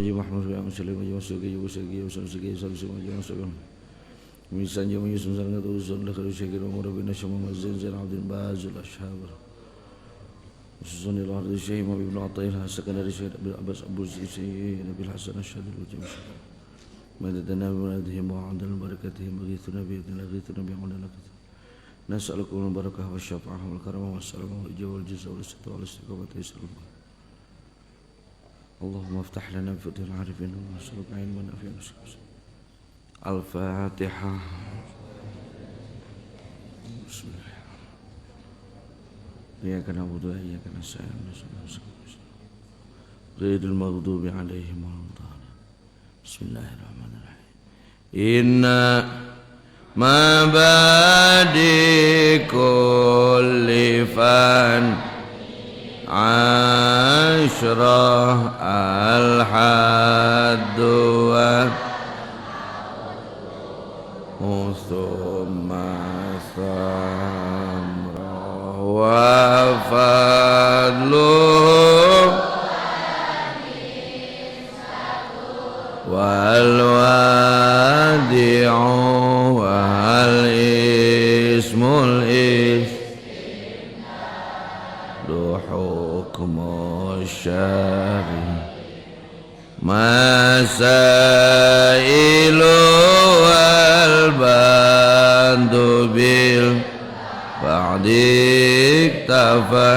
Haji Muhammad bin Muslim Haji Masuki Yusagi Yusagi Haji Masuki Misan Jami Yusuf Sangat Usul Lekar Syakir Umar bin Syamah Mazin Zain Abdin Bazul Ashabar Susun ila ardi Syekh Muhammad bin Athaillah Sekandari Syekh Abdul Abbas Abu Syekh Nabil Hasan Asyadil Wajib Madadana Bimadihim Wa'adal Barakatihim Baghithuna Bihidina Ghithuna Bi'amudana Nas'alukum al-barakah wa syafa'ah wal karamah wa salamah wal ijawah wal jizah wal istiqah wal istiqah wa اللهم افتح لنا بفتح العارفين ونسألك علما نافعا. الفاتحة. بسم الله. إياك نعبد وإياك نستعين غير المغضوب عليهم ولا الضالين. بسم الله الرحمن الرحيم. إن مبادئ كل فن عشرة الحد ثم ثمرة وفضل والوادع والاسم حكم الشارع مسائل والبند بالبعد اكتفى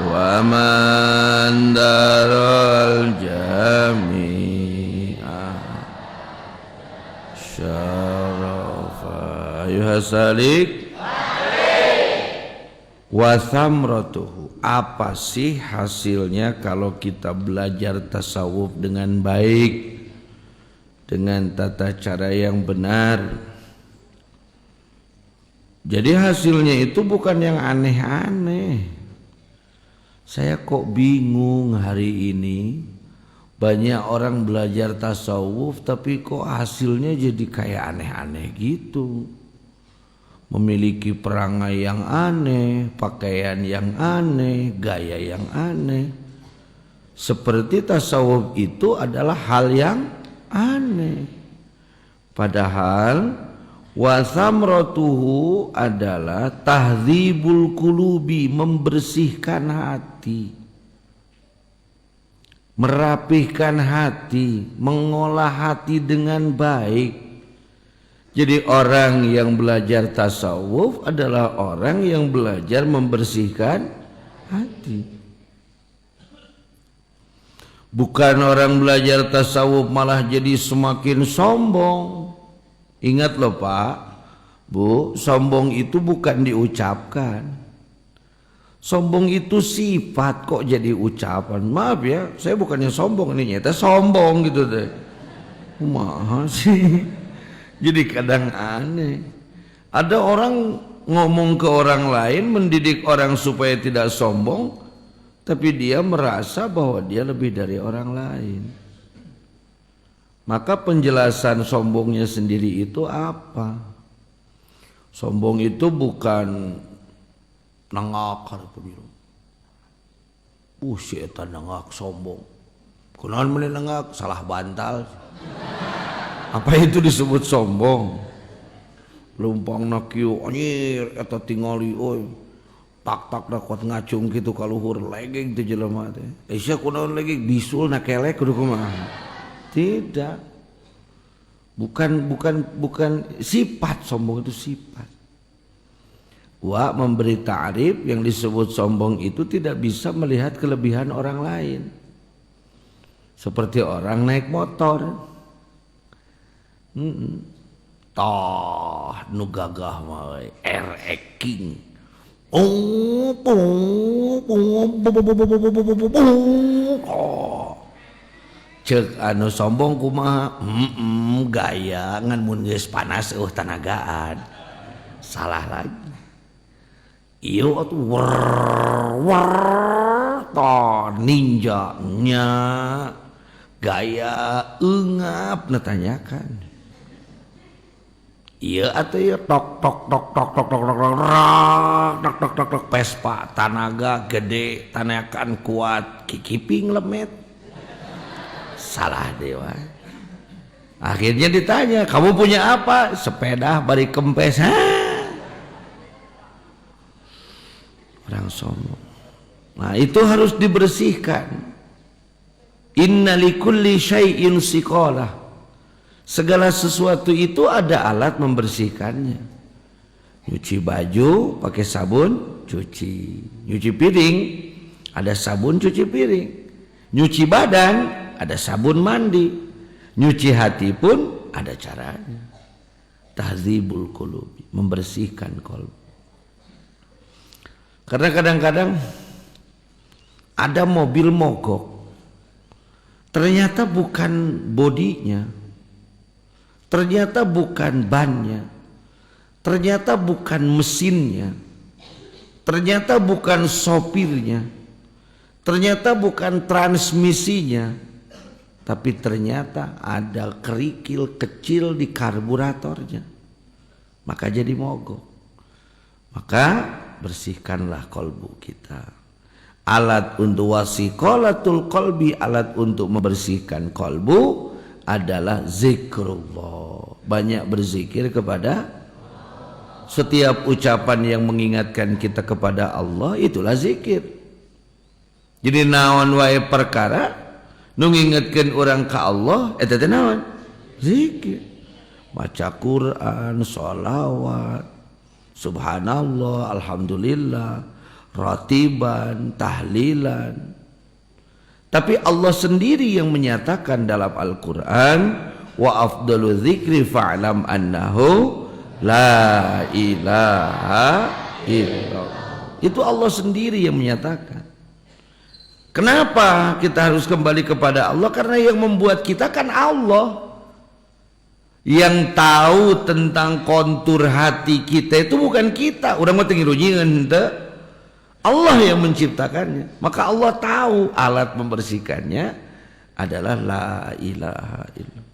ومن دار الجميع شرف أيها السالك wasamratuhu. Apa sih hasilnya kalau kita belajar tasawuf dengan baik, dengan tata cara yang benar? Jadi hasilnya itu bukan yang aneh-aneh. Saya kok bingung hari ini banyak orang belajar tasawuf tapi kok hasilnya jadi kayak aneh-aneh gitu. Memiliki perangai yang aneh, pakaian yang aneh, gaya yang aneh. Seperti tasawuf itu adalah hal yang aneh. Padahal wasamratuhu adalah tahdzibul qulubi, membersihkan hati, merapihkan hati, mengolah hati dengan baik. Jadi orang yang belajar tasawuf adalah orang yang belajar membersihkan hati. Bukan orang belajar tasawuf malah jadi semakin sombong. Ingat loh Pak, Bu, sombong itu bukan diucapkan. Sombong itu sifat, kok jadi ucapan. Maaf ya, saya bukannya sombong, ini nyata sombong gitu deh. Kumaha sih? Jadi kadang aneh. Ada orang ngomong ke orang lain, mendidik orang supaya tidak sombong, tapi dia merasa bahwa dia lebih dari orang lain. Maka penjelasan sombongnya sendiri itu apa? Sombong itu bukan nangak harus biru. Si eta nangak sombong. Kunaon meneh nangak, salah bantal. Apa itu disebut sombong? Lumpang nak kieu anjir eta tingali euy. Tak dapat ngacung kitu ka luhur legeg teh jelema teh. Sia kunaon legeg bisul na kelek kudu kumaha? Tidak. Bukan sifat, sombong itu sifat. Wa memberi ta'rif yang disebut sombong itu tidak bisa melihat kelebihan orang lain. Seperti orang naik motor. Tah nu gagah mah RX King. Ceuk anu sombong kumaha? Gaya ngan mun geus panas tanagaan. Salah lagi. Ieu atuh war tah ninja nya gaya eungap natanyakan. Iya atau ya tok Vespa tanaga gede, tanakan kuat, kikiping lemet. salah dewa. Akhirnya ditanya, kamu punya apa? Sepeda bari kempes. Orang sombong. Nah itu harus dibersihkan. Inna likulli syai'in siqalah. Segala sesuatu itu ada alat membersihkannya. Nyuci baju pakai sabun, cuci. Nyuci piring, ada sabun cuci piring. Nyuci badan, ada sabun mandi. Nyuci hati pun ada caranya. Tahdzibul qulubi, membersihkan qalb. Karena kadang-kadang ada mobil mogok, ternyata bukan bodinya, ternyata bukan bannya, ternyata bukan mesinnya, ternyata bukan sopirnya, ternyata bukan transmisinya, tapi ternyata ada kerikil kecil di karburatornya, maka jadi mogok. Maka bersihkanlah kolbu kita. Alat untuk wasiqalatul qalbi, alat untuk membersihkan kolbu adalah zikrullah. Banyak berzikir kepada setiap ucapan yang mengingatkan kita kepada Allah, itulah zikir. Jadi naon wae perkara nu ngingetkeun urang ka Allah eta teh naon? Zikir. Maca Quran, sholawat, subhanallah, alhamdulillah, ratiban, tahlilan. Tapi Allah sendiri yang menyatakan dalam Al-Quran, wa afdalu dzikri fa'lam annahu la ilaha illallah. Itu Allah sendiri yang menyatakan. Kenapa kita harus kembali kepada Allah? Karena yang membuat kita kan Allah. Yang tahu tentang kontur hati kita itu bukan kita. Urang mah teu ngirujieun teu. Allah yang menciptakannya. Maka Allah tahu alat membersihkannya adalah la ilaha illallah.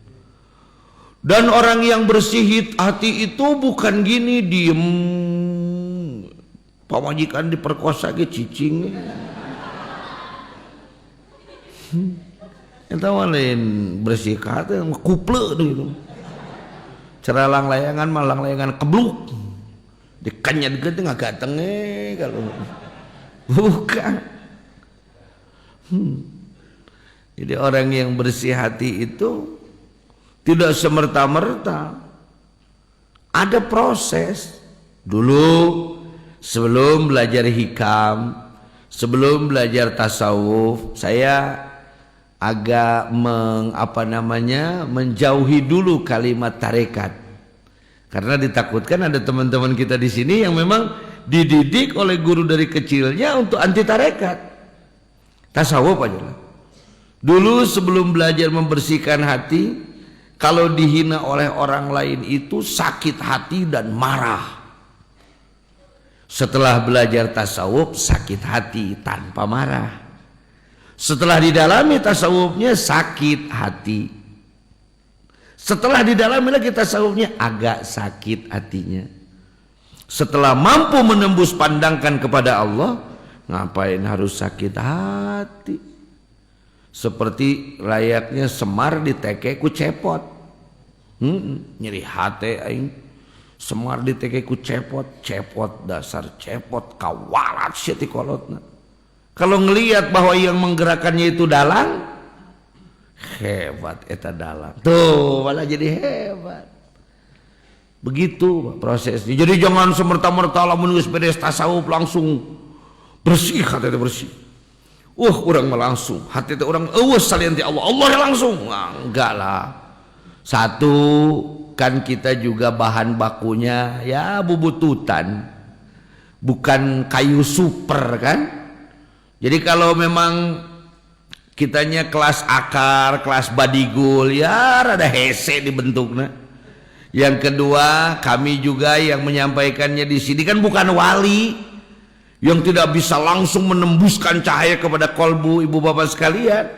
Dan orang yang bersih hati itu bukan gini diem. Pamajikan diperkosa ge cicing. Eta lain bersih hati kuple gitu. Ceralang layangan malang layangan kebluk dikanyat gitu nggak gateng kalau bukan. Jadi orang yang bersih hati itu tidak semerta-merta, ada proses dulu sebelum belajar hikam, sebelum belajar tasawuf. Saya agak menjauhi dulu kalimat tarekat, karena ditakutkan ada teman-teman kita di sini yang memang dididik oleh guru dari kecilnya untuk anti tarekat. Tasawuf aja lah. Dulu sebelum belajar membersihkan hati, kalau dihina oleh orang lain itu sakit hati dan marah. Setelah belajar tasawuf sakit hati tanpa marah. Setelah didalami tasawufnya sakit hati. Setelah didalami lagi tasawufnya agak sakit hatinya. Setelah mampu menembus pandangkan kepada Allah, ngapain harus sakit hati? Seperti layaknya Semar diteke ku cepot. Nyeri hati aing. Semar diteke ku cepot, cepot dasar cepot kawalat syeti kolotna. Kalau ngelihat bahwa yang menggerakkannya itu dalang, hebat eta dalang. Tuh malah jadi hebat. Begitu prosesnya. Jadi jangan semerta-merta lamun geus beres tasawuf langsung bersih, hati teh bersih. Urang mah langsung hati teh urang salian ti Allah. Allah langsung. Nah, enggak lah. Satu kan kita juga bahan bakunya ya bubututan. Bukan kayu super kan? Jadi kalau memang kitanya kelas akar, kelas badigul, ya rada hese dibentuknya. Yang kedua, kami juga yang menyampaikannya di sini kan bukan wali yang tidak bisa langsung menembuskan cahaya kepada kolbu ibu bapak sekalian.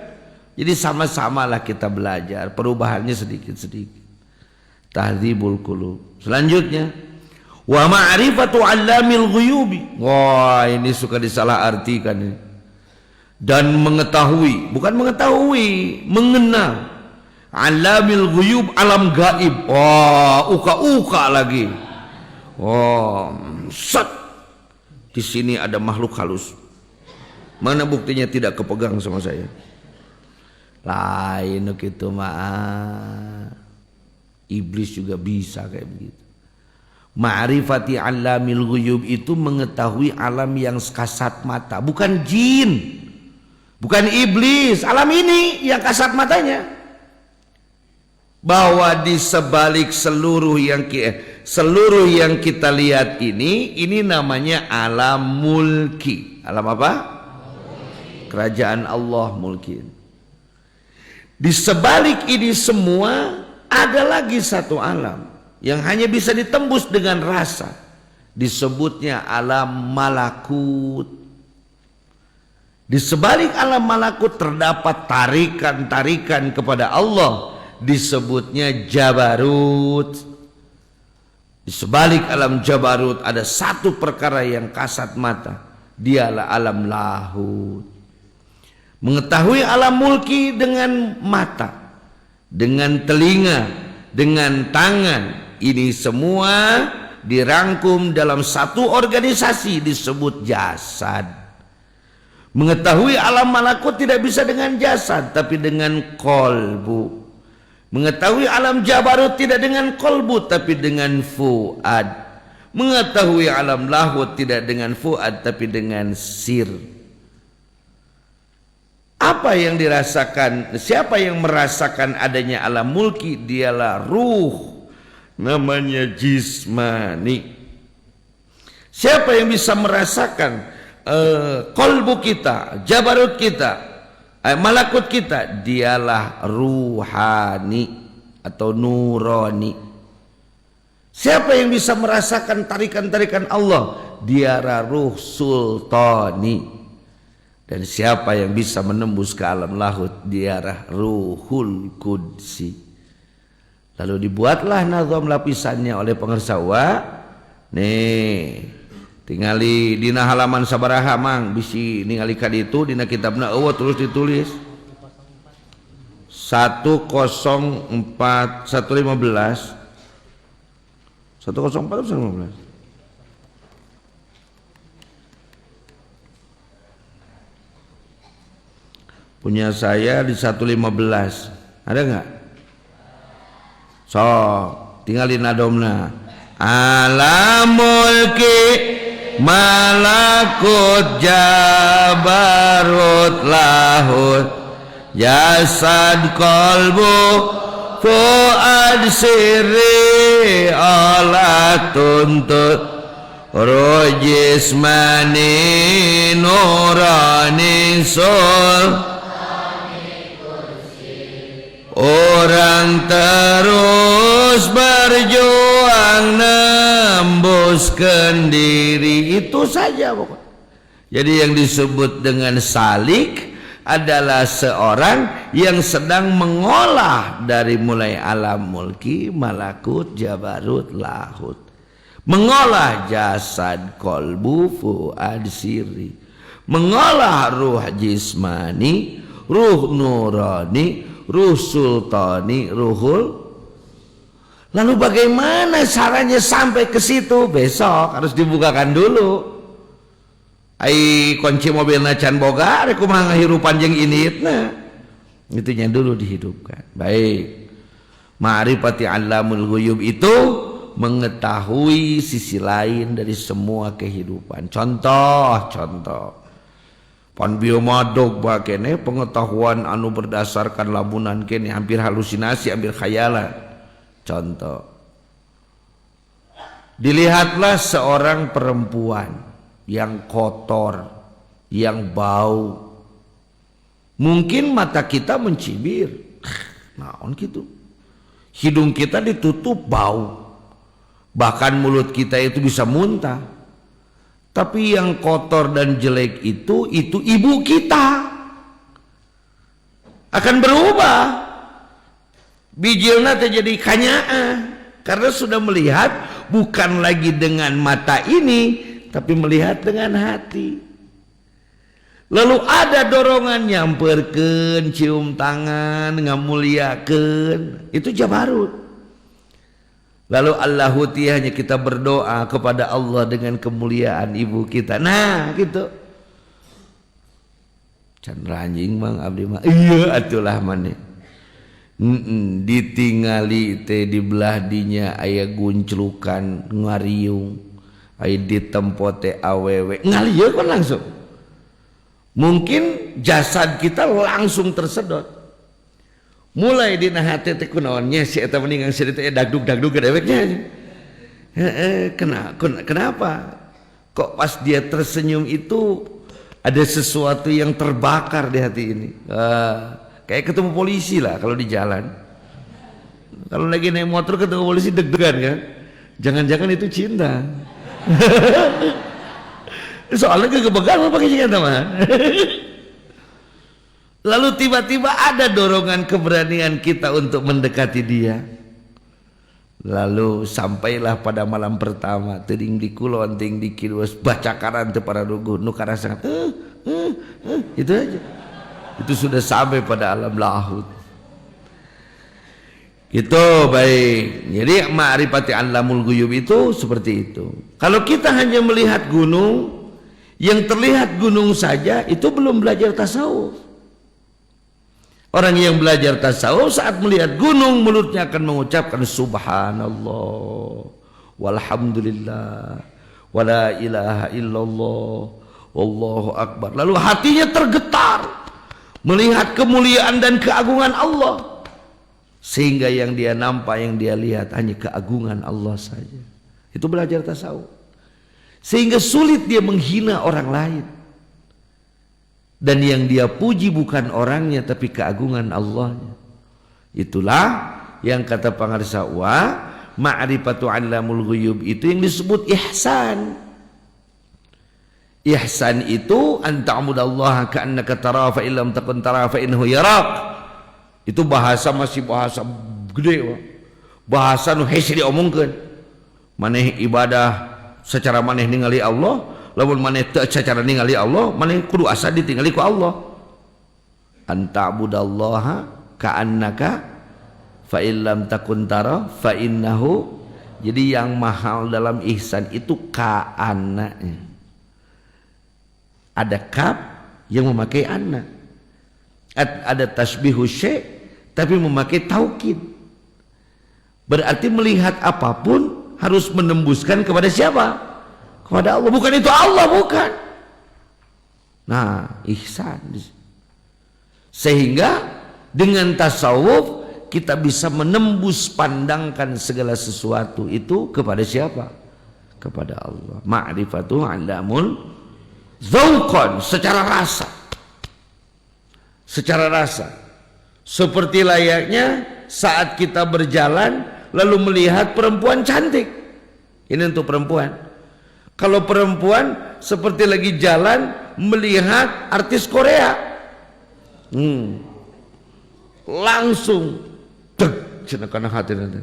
Jadi sama-samalah kita belajar, perubahannya sedikit-sedikit. Tahdzibul qulub. Selanjutnya, wa ma'rifatu 'allamil ghuyubi. Wah, ini suka disalahartikan ini. dan mengetahui, bukan mengetahui, mengenal alamil ghuyub, alam gaib. Uka-uka lagi. Set. Di sini ada makhluk halus. Mana buktinya tidak kepegang sama saya? Lain gitu mah. Iblis juga bisa kayak begitu. Ma'rifati alamil ghuyub itu mengetahui alam yang kasat mata, bukan jin, bukan iblis, alam ini yang kasat matanya. Bahwa di sebalik seluruh yang kita lihat ini namanya alam mulki. Alam apa? Kerajaan Allah mulki. Di sebalik ini semua ada lagi satu alam yang hanya bisa ditembus dengan rasa, disebutnya alam malakut. Di sebalik alam malakut terdapat tarikan-tarikan kepada Allah, disebutnya jabarut. Di sebalik alam jabarut ada satu perkara yang kasat mata, dialah alam lahut. Mengetahui alam mulki dengan mata, dengan telinga, dengan tangan, ini semua dirangkum dalam satu organisasi disebut jasad. Mengetahui alam malakut tidak bisa dengan jasad, tapi dengan kolbu. Mengetahui alam jabarut tidak dengan kolbu, tapi dengan fuad. Mengetahui alam lahut tidak dengan fuad, tapi dengan sir. Apa yang dirasakan? Siapa yang merasakan adanya alam mulki? Dialah ruh, namanya jismani. Siapa yang bisa merasakan kolbu kita, jabarut kita, malakut kita? Dialah ruhani atau nurani. Siapa yang bisa merasakan tarikan-tarikan Allah? Dialah ruh sultani. Dan siapa yang bisa menembus ke alam lahut? Diarah ruhul qudsi. Lalu dibuatlah nazam lapisannya oleh pengersawa. Nih, tingali dina halaman sabaraha mang bisi ningali kaditu dina kitabna eueuh terus ditulis 104 115 punya saya di 115. Ada nggak? So, tinggal di nadomna. Alam mulki malakut jabarut lahut jasad kolbu fuad sirri olah tuntut rojismani nurani sul. Orang terus berjuang nembuskan diri, itu saja pokoknya. Jadi yang disebut dengan salik adalah seorang yang sedang mengolah dari mulai alam mulki, malakut, jabarut, lahut, mengolah jasad, kolbu, fuad, siri, mengolah ruh jismani, ruh nurani, ruh sultani, ruhul. Lalu bagaimana caranya sampai ke situ? Besok harus dibukakan dulu. Ai kunci mobilna can boga, rek kumaha ngahirupan jeung initna. Itunya dulu dihidupkan. Baik. Ma'rifati alamul ghuyub itu mengetahui sisi lain dari semua kehidupan. Contoh. Pan biomadog bakene pengetahuan anu berdasarkan lamunan kene hampir halusinasi, hampir khayalan. Contoh, dilihatlah seorang perempuan yang kotor, yang bau. Mungkin mata kita mencibir, naon gitu. Hidung kita ditutup bau, bahkan mulut kita itu bisa muntah. Tapi yang kotor dan jelek itu ibu kita akan berubah. Bijilna terjadi kanyaan karena sudah melihat bukan lagi dengan mata ini, tapi melihat dengan hati. Lalu ada dorongan nyamperkeun, cium tangan, ngamuliakeun, itu jabarut. Lalu Allahu hanya kita berdoa kepada Allah dengan kemuliaan ibu kita. Nah, gitu. Can ranjing mang abdi mah. Iya atulah maneh. Ditingali teh di belah dinya aya gunclukan ngariung, aya ditempo teh awewe. Ngalieun langsung. Mungkin jasad kita langsung tersedot. Mulai dina hati teh kunaon nya si eta mendingan si teh dagdug-dagdug deweknya. Kenapa? Kok pas dia tersenyum itu ada sesuatu yang terbakar di hati ini. Kayak ketemu polisi lah kalau di jalan. Kalau lagi naik motor ketemu polisi deg-degan kan. Jangan-jangan itu cinta. Soalnya kegebegan pakai cinta teman. Lalu tiba-tiba ada dorongan keberanian kita untuk mendekati dia. Lalu sampailah pada malam pertama, teuing di kulon ting di kiluas baca karan teu para ruguh nu karasan. Itu aja. Itu sudah sampai pada alam lahut. Itu baik. Jadi ma'rifati alamul ghuyub itu seperti itu. Kalau kita hanya melihat gunung, yang terlihat gunung saja itu belum belajar tasawuf. Orang yang belajar tasawuf saat melihat gunung mulutnya akan mengucapkan subhanallah walhamdulillah wala ilaha illallah wallahu akbar. Lalu hatinya tergetar melihat kemuliaan dan keagungan Allah, sehingga yang dia nampak, yang dia lihat hanya keagungan Allah saja. Itu belajar tasawuf. Sehingga sulit dia menghina orang lain. Dan yang dia puji bukan orangnya tapi keagungan Allahnya. Itulah yang kata pangarsa wa ma'rifatu alamul ghuyub itu yang disebut ihsan. Ihsan itu anta'budallaha ka'annaka tara fa illam takun tara fa innahu yarak. Itu bahasa masih bahasa gede. Bahasa nu hese diomongkeun. Maneh ibadah secara maneh ningali Allah, lamun maneh teu secara ningali Allah, maneh kudu asa ditingali ku Allah. Anta'budallaha ka'annaka fa illam takun tara fa innahu. Jadi yang mahal dalam ihsan itu ka'annanya. Ada kaf yang memakai anna. Ada tasbihu syai' tapi memakai taukid. Berarti melihat apapun harus menembuskan kepada siapa? Kepada Allah. Bukan itu Allah, bukan. Nah, ihsan. Sehingga dengan tasawuf kita bisa menembus pandangkan segala sesuatu itu kepada siapa? Kepada Allah. Ma'rifatu alamul dzauqan, secara rasa. Secara rasa. Seperti layaknya saat kita berjalan lalu melihat perempuan cantik. Ini untuk perempuan. Kalau perempuan seperti lagi jalan melihat artis Korea, langsung deg cenah hati nanti.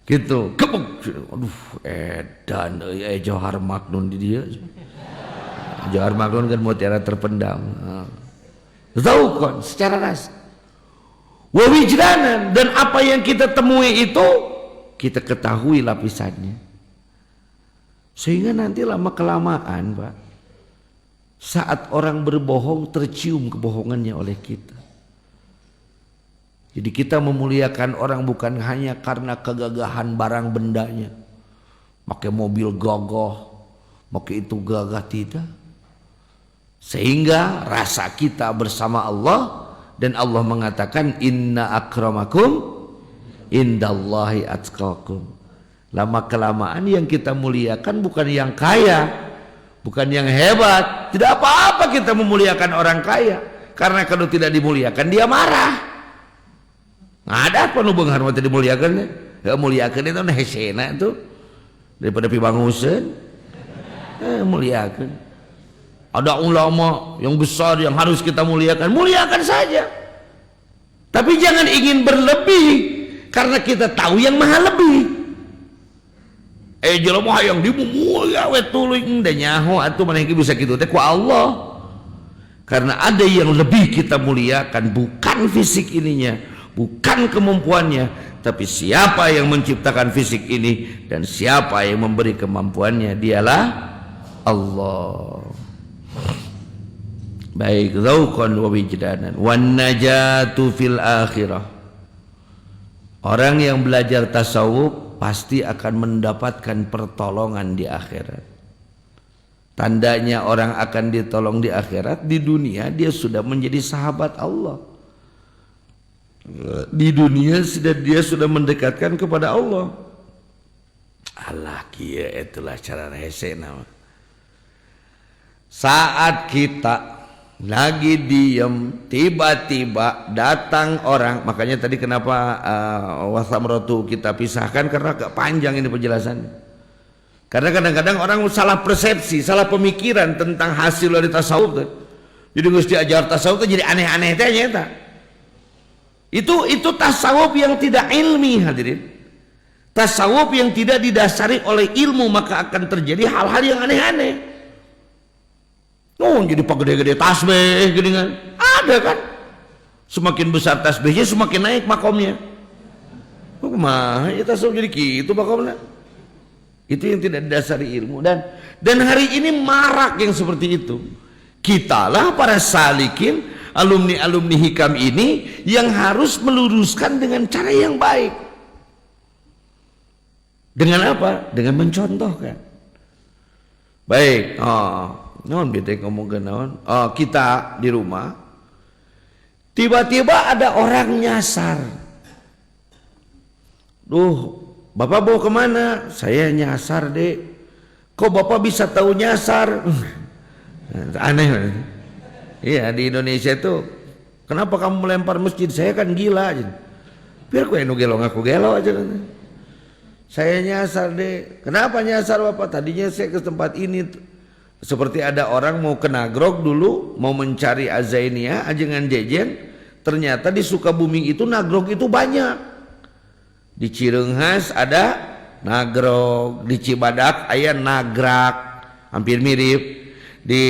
Gitu, kebuk. Aduh, edan Johar Magnun di dia. Johar Magnun kan mutiara terpendam. Zauqan, secara rasa. Wa wijdanan, dan apa yang kita temui itu kita ketahui lapisannya. Sehingga nanti lama kelamaan, Pak, saat orang berbohong tercium kebohongannya oleh kita. Jadi kita memuliakan orang bukan hanya karena kegagahan barang bendanya, pakai mobil gagah, pakai itu gagah, tidak. Sehingga rasa kita bersama Allah. Dan Allah mengatakan inna akramakum indallahi atqakum. Lama kelamaan yang kita muliakan bukan yang kaya, bukan yang hebat. Tidak apa-apa kita memuliakan orang kaya, karena kalau tidak dimuliakan dia marah. Ada apa nu beunghar mah teu dimuliakan? Ya muliakan itu hesena itu daripada pibanguseun. Muliakan. Ada ulama yang besar yang harus kita muliakan, muliakan saja. Tapi jangan ingin berlebih, karena kita tahu yang maha lebih. Jelema hayang dimulia we tuluy da nyaho atuh maneh bisa kitu teh ku Allah. Karena ada yang lebih kita muliakan, bukan fisik ininya, bukan kemampuannya, tapi siapa yang menciptakan fisik ini dan siapa yang memberi kemampuannya, dialah Allah. Baik, dzauqan wa wijdanan wan najatu fil akhirah. Orang yang belajar tasawuf pasti akan mendapatkan pertolongan di akhirat. Tandanya orang akan ditolong di akhirat, di dunia dia sudah menjadi sahabat Allah. Di dunia dia sudah mendekatkan kepada Allah. Allah kia itulah cara rese nama. Saat kita lagi diam, tiba-tiba datang orang. Makanya tadi kenapa wasamratu kita pisahkan, karena agak panjang ini penjelasannya. Karena kadang-kadang orang salah persepsi, salah pemikiran tentang hasil dari tasawuf. Jadi mesti ajar tasawuf itu jadi aneh-aneh ternyata. Itu tasawuf yang tidak ilmi, hadirin. Tasawuf yang tidak didasari oleh ilmu, maka akan terjadi hal-hal yang aneh-aneh. Oh, jadi pak gede-gede tasbih gini kan. Ada kan? Semakin besar tasbihnya semakin naik makomnya. Oh, mah ya tasawuf jadi gitu makomnya. Itu yang tidak didasari ilmu, dan hari ini marak yang seperti itu. Kitalah para salikin, alumni-alumni hikam ini yang harus meluruskan dengan cara yang baik. Dengan apa? Dengan mencontohkan. Baik, non bete ngomong ke naon? Kita di rumah tiba-tiba ada orang nyasar. Duh, Bapak bawa kemana? Saya nyasar, Dek. Kok Bapak bisa tahu nyasar? Aneh. Iya, di Indonesia itu, kenapa kamu melempar masjid? Saya kan gila aja. Biar aku gelo ngaku gelo aja. Saya nyasar, Dek. Kenapa nyasar Bapak? Tadinya saya ke tempat ini. Seperti ada orang mau ke Nagrog dulu, mau mencari Azainia, ajengan jejen. Ternyata di Sukabumi itu Nagrog itu banyak. Di Cireunghas ada Nagrog, di Cibadak aya Nagrak, hampir mirip. Di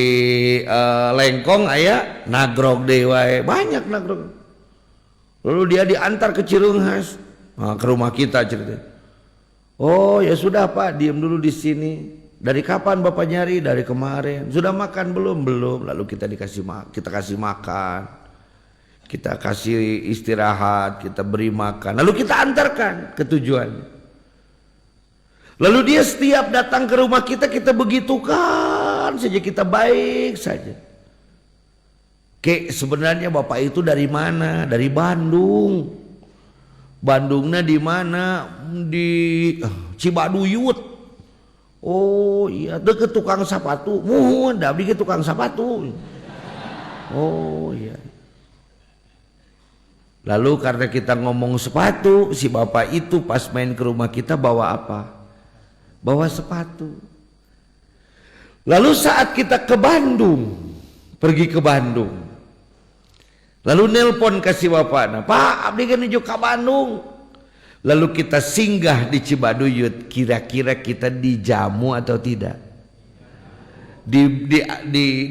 Lengkong aya Nagrog dewe, banyak Nagrog. Lalu dia diantar ke Cireunghas, ke rumah kita cerita. Oh ya sudah Pak, diam dulu di sini. Dari kapan Bapak nyari? Dari kemarin. Sudah makan belum? Belum. Lalu kita kasih makan. Kita kasih istirahat, kita beri makan, lalu kita antarkan ke tujuan. Lalu dia setiap datang ke rumah kita begitukan saja, kita baik saja. Sebenarnya Bapak itu dari mana? Dari Bandung. Bandungnya di mana? Di Cibaduyut. Oh iya, deket tukang sepatu. Mudah bikin tukang sepatu. Oh iya. Lalu karena kita ngomong sepatu, si bapak itu pas main ke rumah kita bawa apa? Bawa sepatu. Lalu saat kita ke Bandung, pergi ke Bandung, lalu nelpon kasih bapak, nah Pak abdi kan ke Bandung. Lalu kita singgah di Cibaduyut, kira-kira kita dijamu atau tidak?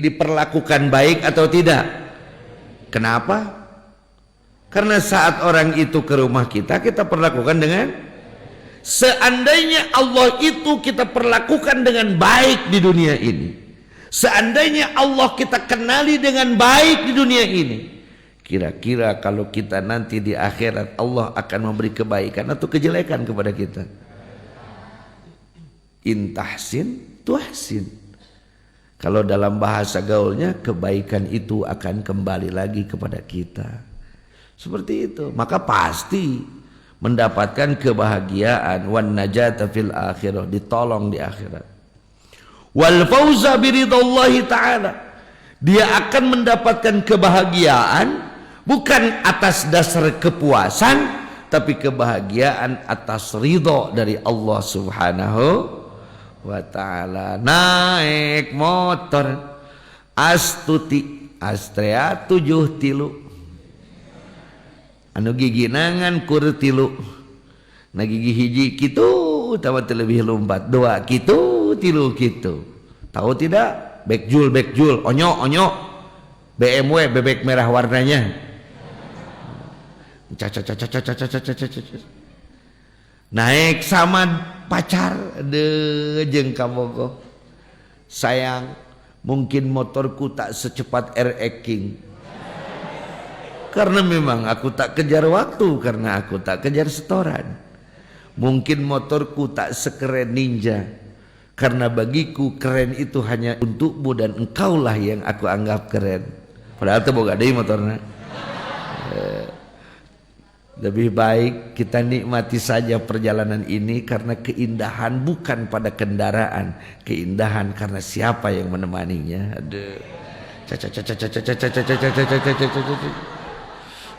Diperlakukan baik atau tidak? Kenapa? Karena saat orang itu ke rumah kita perlakukan dengan, seandainya Allah itu kita perlakukan dengan baik di dunia ini, seandainya Allah kita kenali dengan baik di dunia ini, kira-kira kalau kita nanti di akhirat Allah akan memberi kebaikan atau kejelekan kepada kita? Intahsin tuhsin. Kalau dalam bahasa gaulnya, kebaikan itu akan kembali lagi kepada kita. Seperti itu, maka pasti mendapatkan kebahagiaan, wan najata fil akhirah, ditolong di akhirat. Wal fauza biridallahi ta'ala, dia akan mendapatkan kebahagiaan bukan atas dasar kepuasan, tapi kebahagiaan atas ridho dari Allah Subhanahu wa ta'ala. Naik motor Astuti Astrea 73 anu gigi nangan kur 3 na gigi hiji kitu tawa lebih lompat 2 kitu 3 kitu, tahu tidak? Bekjul onyo BMW bebek merah warnanya. Naik sama pacar, jeung kabogoh. Sayang, mungkin motorku tak secepat RX King. Karena memang aku tak kejar waktu, karena aku tak kejar setoran. Mungkin motorku tak sekeren Ninja, karena bagiku keren itu hanya untukmu dan engkaulah yang aku anggap keren. Padahal itu boga deui motorna. Lebih baik kita nikmati saja perjalanan ini karena keindahan bukan pada kendaraan, keindahan karena siapa yang menemaninya. Aduh.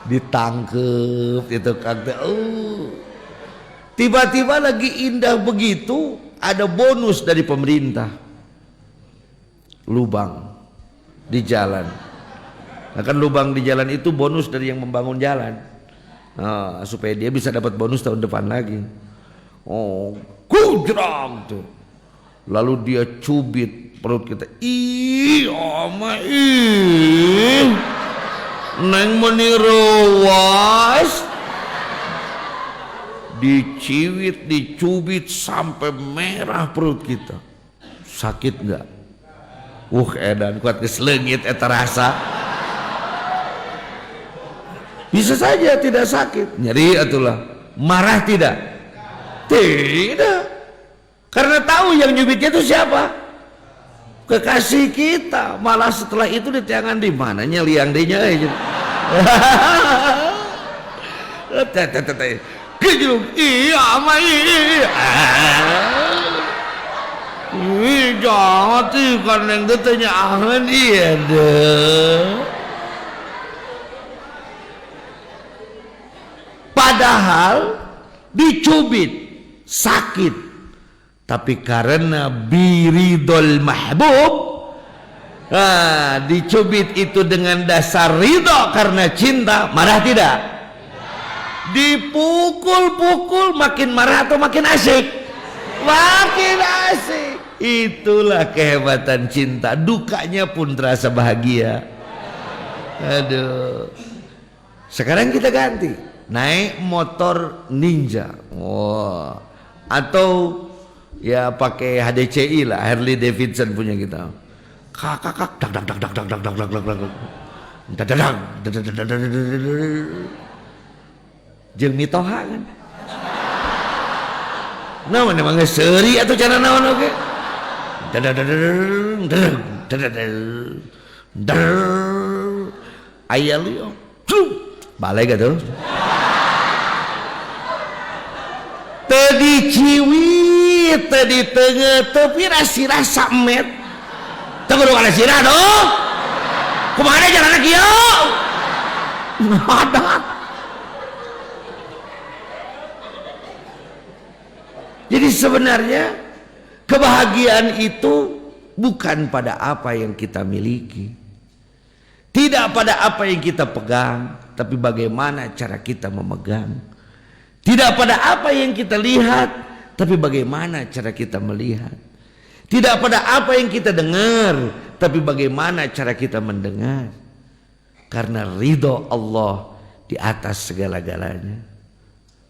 Ditangkep itu Kang. Tiba-tiba lagi indah begitu, ada bonus dari pemerintah. Lubang di jalan. Nah, kan lubang di jalan itu bonus dari yang membangun jalan. Nah, supaya dia bisa dapat bonus tahun depan lagi. Oh, kujrang tuh. Lalu dia cubit perut kita. Ih, oma ih. Neng meniruas. Diciwit, dicubit sampai merah perut kita. Sakit enggak? Edan kuat keselengit eta rasa. Bisa saja tidak sakit, nyeri atulah. Marah tidak? Tidak. Karena tahu yang nyubitnya itu siapa? Kekasih kita. Malah setelah itu ditiangan di mananya liang dinya aja. Kejung, iya mah iya. Jangan sih karena yang ditanya angan iya deh. Padahal dicubit sakit, tapi karena biridul mahbub, dicubit itu dengan dasar ridho karena cinta, marah tidak? Dipukul-pukul makin marah atau makin asik? Makin asik. Itulah kehebatan cinta, dukanya pun terasa bahagia. Aduh. Sekarang kita ganti, naik motor Ninja, atau ya pakai HDCI lah, Harley Davidson punya kita. Kakak dak dak dak dak dak dak dak dak dak dak dak dak jeung mitoha kan. Naon emang seuri atuh cara naon oge. Aya lieu. Balik gitu. Tadi ciwit, tadi tengah tapi rasirah samet. Tengah ada sirah dong. Kemana jalan lagi yo? Ada. Jadi sebenarnya kebahagiaan itu bukan pada apa yang kita miliki, tidak pada apa yang kita pegang, tapi bagaimana cara kita memegang. Tidak pada apa yang kita lihat, tapi bagaimana cara kita melihat. Tidak pada apa yang kita dengar, tapi bagaimana cara kita mendengar. Karena ridho Allah di atas segala-galanya.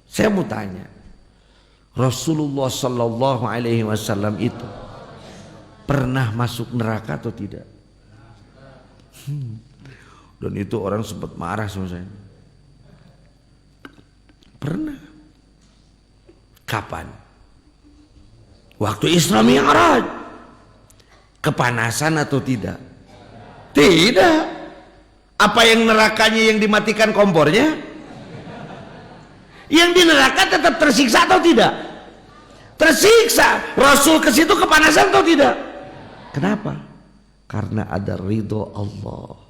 Saya mau tanya, Rasulullah Sallallahu Alaihi Wasallam itu pernah masuk neraka atau tidak? Dan itu orang sempat marah sama saya. Pernah. Kapan? Waktu Isra Mi'raj. Kepanasan atau tidak? Tidak. Apa yang nerakanya yang dimatikan kompornya? Yang di neraka tetap tersiksa atau tidak? Tersiksa. Rasul ke situ kepanasan atau tidak? Kenapa? Karena ada ridho Allah.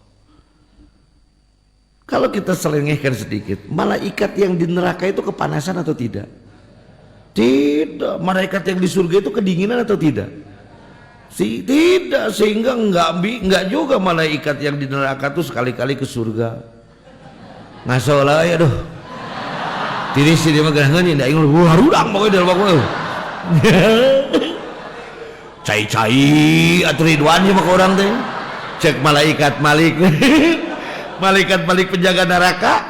Kalau kita selengehkan sedikit, malaikat yang di neraka itu kepanasan atau tidak? Tidak. Malaikat yang di surga itu kedinginan atau tidak? Tidak. Sehingga enggak juga malaikat yang di neraka itu sekali-kali ke surga. Ngasolah ya doh. Tiris dia mah gerangan indah ingat harudang pokoknya dalam aku. Cai-cai atuh Ridwan ya maka orang teh. Cek malaikat malik. Malaikat malik penjaga neraka.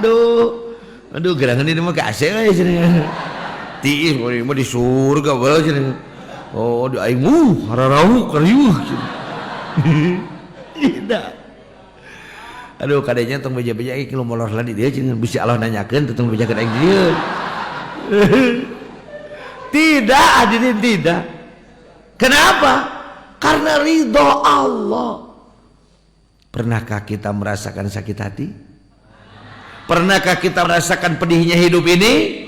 Aduh gerangan ini mah kasih aja cenah. Tiis mau di surga bae cenah. Oh, di aing hararau karieuh. Tidak. Aduh kadenya tong beja-beja ieu molor lah di dieu cenah bisi Allah nanyakeun tong bejakeun aing di dieu. Tidak, hadirin tidak. Kenapa? Karena ridho Allah. Pernahkah kita merasakan sakit hati? Pernahkah kita merasakan pedihnya hidup ini?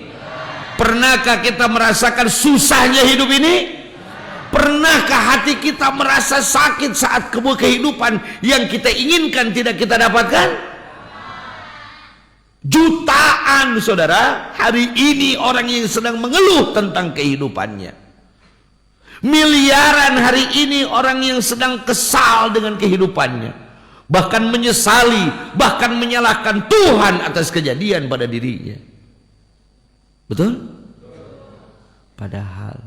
Pernahkah kita merasakan susahnya hidup ini? Pernahkah hati kita merasa sakit saat kehidupan yang kita inginkan tidak kita dapatkan? Jutaan saudara hari ini orang yang sedang mengeluh tentang kehidupannya. Miliaran hari ini orang yang sedang kesal dengan kehidupannya, bahkan menyesali, bahkan menyalahkan Tuhan atas kejadian pada dirinya. Betul? Padahal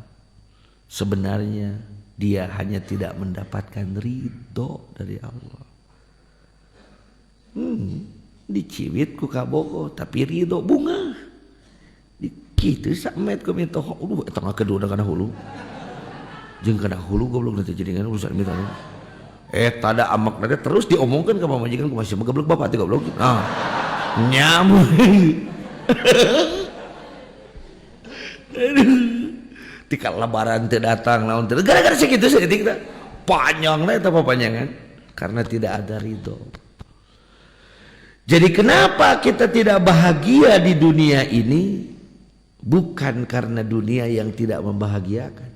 sebenarnya dia hanya tidak mendapatkan ridho dari Allah. Diciwit ku kabogo tapi ridho bunga. Dikitu samet ku minta hulu tengah kedua kana hulu. Jeung kana hulu goblok nanti jadingan urusan minta. Tada amak nade terus diomongkeun ka pamajikan ku masih geblek bapak teh goblok. Nah. Nyamuk. Tika lebaran teu datang naon teu gara-gara sakitu saeutik teh panjang lah eta papanjangan karena tidak ada ridho. Jadi kenapa kita tidak bahagia di dunia ini? Bukan karena dunia yang tidak membahagiakan.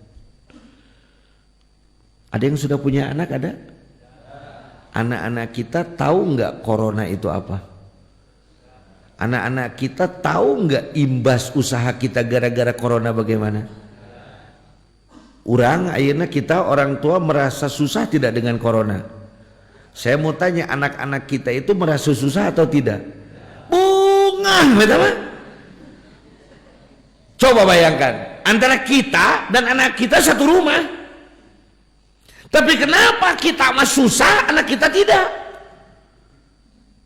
Ada yang sudah punya anak ada? Anak-anak kita tahu nggak corona itu apa? Anak-anak kita tahu nggak imbas usaha kita gara-gara corona bagaimana? Urang ayeuna kita orang tua merasa susah tidak dengan corona? Saya mau tanya anak-anak kita itu merasa susah atau tidak? Bunga, betul mah? Coba bayangkan antara kita dan anak kita satu rumah. Tapi kenapa kita mah susah, anak kita tidak?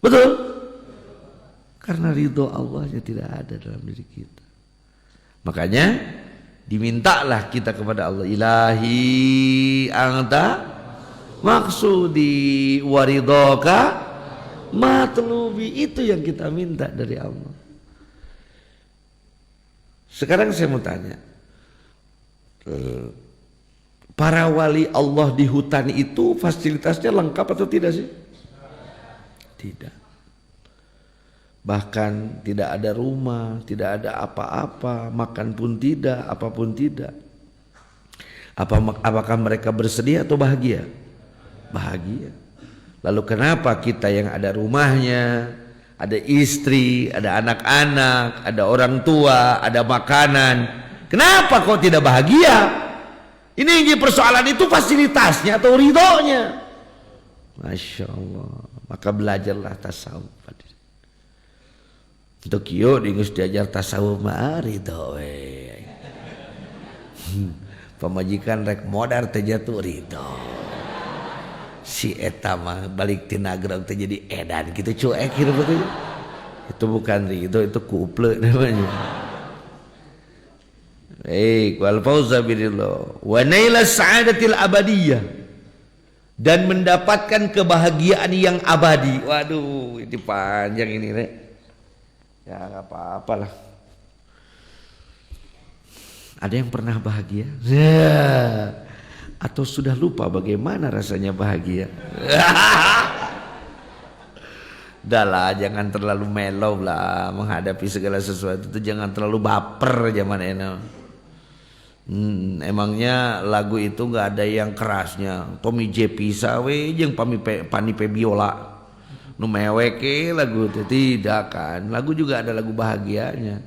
Betul? Karena ridho Allahnya tidak ada dalam diri kita. Makanya dimintalah kita kepada Allah, ilahi anta maksudi waridhoka matlubi, itu yang kita minta dari Allah. Sekarang saya mau tanya, para wali Allah di hutan itu fasilitasnya lengkap atau tidak sih? Tidak. Bahkan tidak ada rumah, tidak ada apa-apa, makan pun tidak, apapun tidak. Apakah mereka bersedih atau bahagia? Bahagia. Lalu kenapa kita yang ada rumahnya, ada istri, ada anak-anak, ada orang tua, ada makanan, kenapa kok tidak bahagia? Ini yang persoalan itu fasilitasnya atau ridhonya? Masya Allah. Maka belajarlah tasawuf. Untuk yuk diingus diajar tasawuf mah ridho we. Pamajikan rek modar teh jatuh ridho. Si eta mah balik ti nagrog teh jadi edan gitu cuek hirup teh. Itu bukan ridho, itu kuple namanya. Wal fauza birillah wa naila sa'adatil abadiyah, dan mendapatkan kebahagiaan yang abadi. Waduh, ini panjang ini rek. Ya nggak apa-apalah. Ada yang pernah bahagia? Ya. Atau sudah lupa bagaimana rasanya bahagia? Dahlah, jangan terlalu mellow lah menghadapi segala sesuatu itu, jangan terlalu baper zaman ini. Emangnya lagu itu nggak ada yang kerasnya? Tommy J Pisawe jeung Panipe Biola. Nu meweke lagu itu tidak kan? Lagu juga ada lagu bahagianya.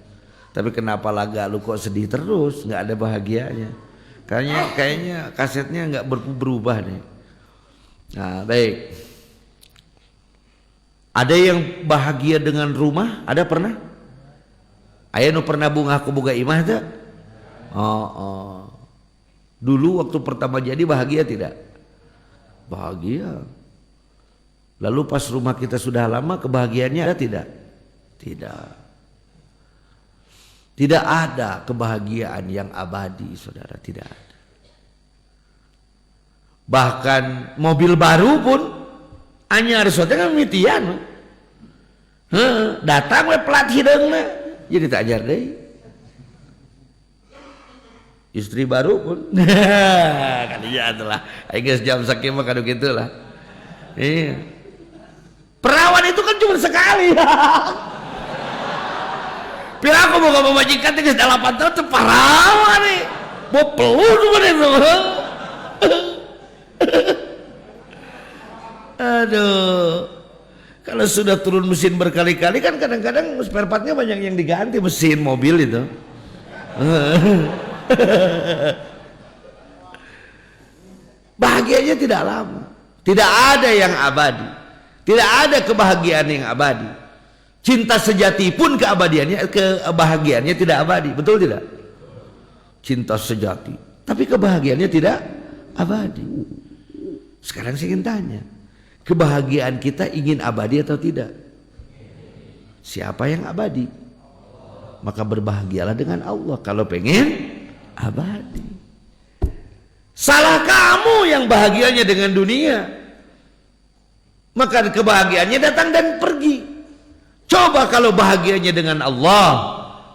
Tapi kenapa laga lu kok sedih terus? Nggak ada bahagianya. Kayaknya kasetnya nggak berubah nih. Nah baik. Ada yang bahagia dengan rumah? Ada pernah? Aya nu pernah bunga aku boga imah teh? Oh. Dulu waktu pertama jadi bahagia tidak? Bahagia. Lalu pas rumah kita sudah lama, kebahagiaannya ada tidak? Tidak. Tidak ada kebahagiaan yang abadi, saudara, tidak ada. Bahkan mobil baru pun anyar soalnya kan mimitian. Datang we plat hideungna jadi tak ajar deui. Istri baru pun kan iya atulah. Geus jam sakieu mah kadu kitulah. Iya. Perawan itu kan cuma sekali. Pira aku boga pamajikan teh geus 8 tahun teu perawan nih. Mau peluh cuma itu. Aduh. Kalau sudah turun mesin berkali-kali kan kadang-kadang spare partnya banyak yang diganti, mesin mobil itu. Bahagianya tidak lama. Tidak ada yang abadi. Tidak ada kebahagiaan yang abadi. Cinta sejati pun kebahagiaannya tidak abadi. Betul tidak? Cinta sejati, tapi kebahagiaannya tidak abadi. Sekarang saya ingin tanya, kebahagiaan kita ingin abadi atau tidak? Siapa yang abadi? Maka berbahagialah dengan Allah kalau pengen abadi. Salah kamu yang bahagianya dengan dunia, maka kebahagiaannya datang dan pergi. Coba kalau bahagianya dengan Allah,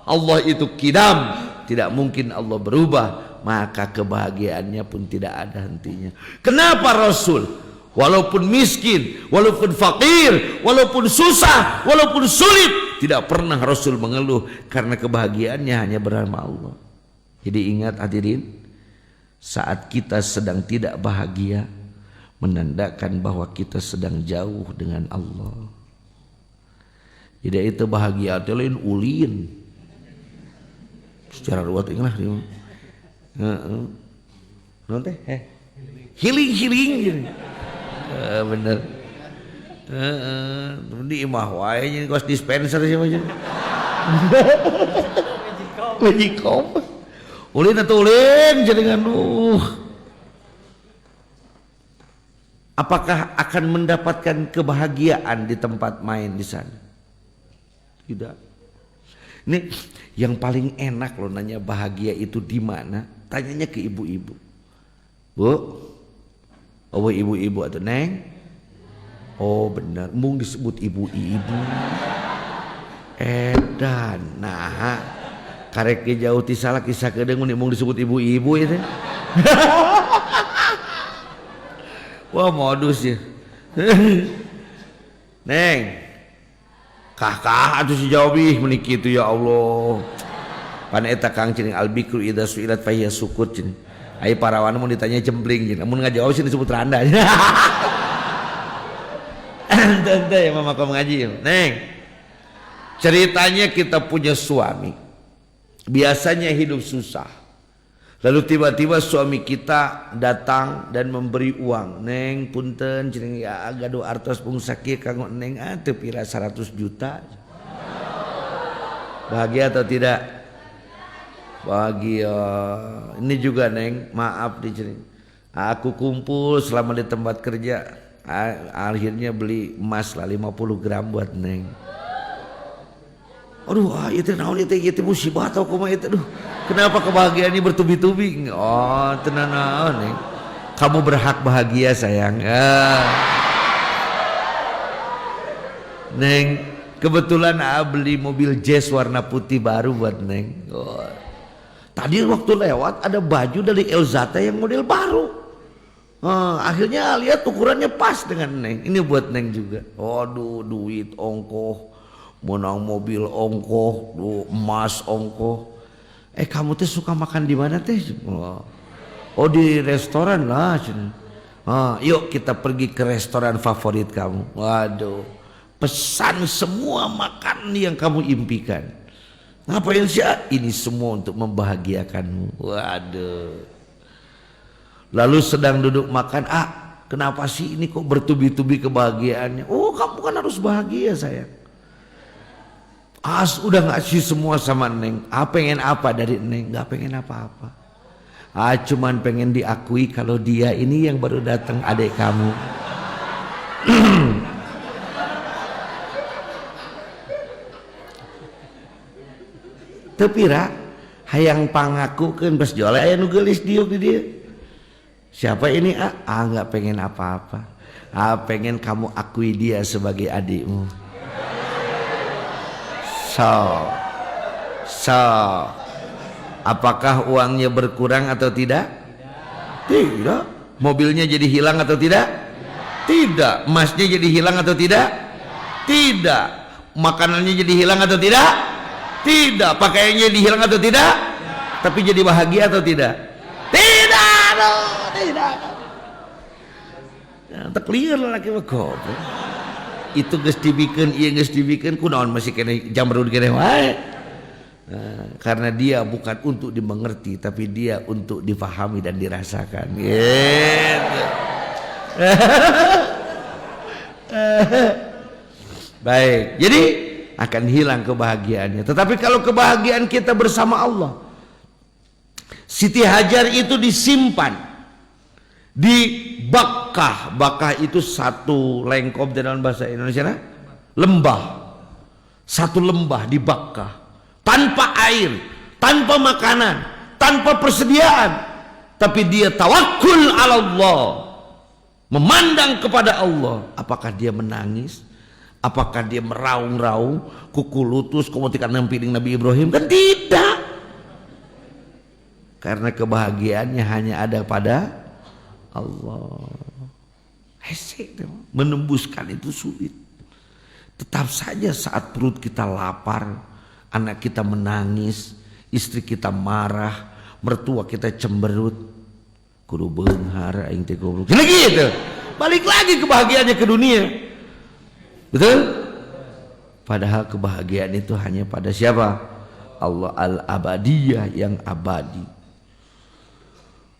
Allah itu kidam, tidak mungkin Allah berubah, maka kebahagiaannya pun tidak ada hentinya. Kenapa Rasul walaupun miskin, walaupun fakir, walaupun susah, walaupun sulit, tidak pernah Rasul mengeluh karena kebahagiaannya hanya bersama Allah. Jadi ingat hadirin, saat kita sedang tidak bahagia, menandakan bahwa kita sedang jauh dengan Allah. Jadi itu bahagia lain ulin. Secara ruwet inglah dia. Nanti healing gitu. Bener. Di imah wae jadi kos dispenser sih macam. Magicom. Ulin atau ulin jaringan Apakah akan mendapatkan kebahagiaan di tempat main di sana? Tidak. Ini yang paling enak loh nanya bahagia itu di mana? Tanyanya ke ibu-ibu. Bu, oh ibu-ibu atau Neng? Oh benar, mung disebut ibu-ibu. Edan, nah, karek jauh ti salah kisah kedeung mung disebut ibu-ibu itu. Wah modus ya. Neng, kakak atuh si jawabih meniki itu ya Allah. Pan eta Kang cing albikru idza suilat fa hiya sukut cing. Ai parawan mun ditanya jembling cing. Mun ngajawab sih disebut randa. Tante ya mama kau mengaji. Neng, ceritanya kita punya suami. Biasanya hidup susah. Lalu tiba-tiba suami kita datang dan memberi uang. Neng punten cing ya gado artos pung sakieu kanggo neng teu pira 100 juta. Bahagia atau tidak? Bahagia. Ini juga Neng, maaf dicering. Aku kumpul selama di tempat kerja, akhirnya beli emas lah 50 gram buat Neng. Aduh, itu naon itu musibah atau kumaha itu? Aduh, kenapa kebahagiaan ini bertubi-tubi? Oh, tenang naon Neng. Kamu berhak bahagia sayang. Neng, kebetulan beli mobil Jazz warna putih baru buat Neng. Oh. Tadi waktu lewat ada baju dari Elzata yang model baru. Akhirnya lihat ukurannya pas dengan Neng. Ini buat Neng juga. Waduh, duit ongkoh, menang mobil ongkoh, emas ongkoh. Kamu teh suka makan di mana teh? Oh di restoran lah. Yuk kita pergi ke restoran favorit kamu. Waduh, pesan semua makan yang kamu impikan. Ngapain sih? Ini semua untuk membahagiakanmu. Waduh. Lalu sedang duduk makan. Kenapa sih ini kok bertubi-tubi kebahagiaannya? Oh, kamu kan harus bahagia sayang. Udah ngasih semua sama Neng. Pengen apa dari Neng? Gak pengen apa-apa. Cuman pengen diakui kalau dia ini yang baru datang adik kamu. Tepira hayang pangakukeun bes jual aya nu geulis diuk di dieu. Siapa ini? Nggak pengen apa-apa. Pengen kamu akui dia sebagai adikmu. So, apakah uangnya berkurang atau tidak? Tidak. Mobilnya jadi hilang atau tidak? Tidak. Emasnya jadi hilang atau tidak? Tidak. Makanannya jadi hilang atau tidak? Tidak. Pakaiannya jadi hilang atau tidak? Tapi jadi bahagia atau tidak? Tidak. Tidak. Tak clear lagi goblok. Itu geus dibikeun, ieu geus dibikeun kunaon masih kene jamrud kene wae. Karena dia bukan untuk dimengerti, tapi dia untuk difahami dan dirasakan. Gitu. Baik, jadi akan hilang kebahagiaannya. Tetapi kalau kebahagiaan kita bersama Allah, Siti Hajar itu disimpan di Bakkah. Bakkah itu satu lengkop dalam bahasa Indonesia, lembah. Satu lembah di Bakkah. Tanpa air, tanpa makanan, tanpa persediaan, tapi dia tawakul ala Allah, memandang kepada Allah. Apakah dia menangis? Apakah dia meraung-raung, kuku lutus, komodikan nampiling Nabi Ibrahim? Kan tidak. Karena kebahagiaannya hanya ada pada Allah. Menembuskan itu sulit. Tetap saja saat perut kita lapar, anak kita menangis, istri kita marah, mertua kita cemberut, kudu beunghar aing teh goblok. Gitu. Balik lagi kebahagiaannya ke dunia. Betul? Padahal kebahagiaan itu hanya pada siapa? Allah al-abadiyah, yang abadi.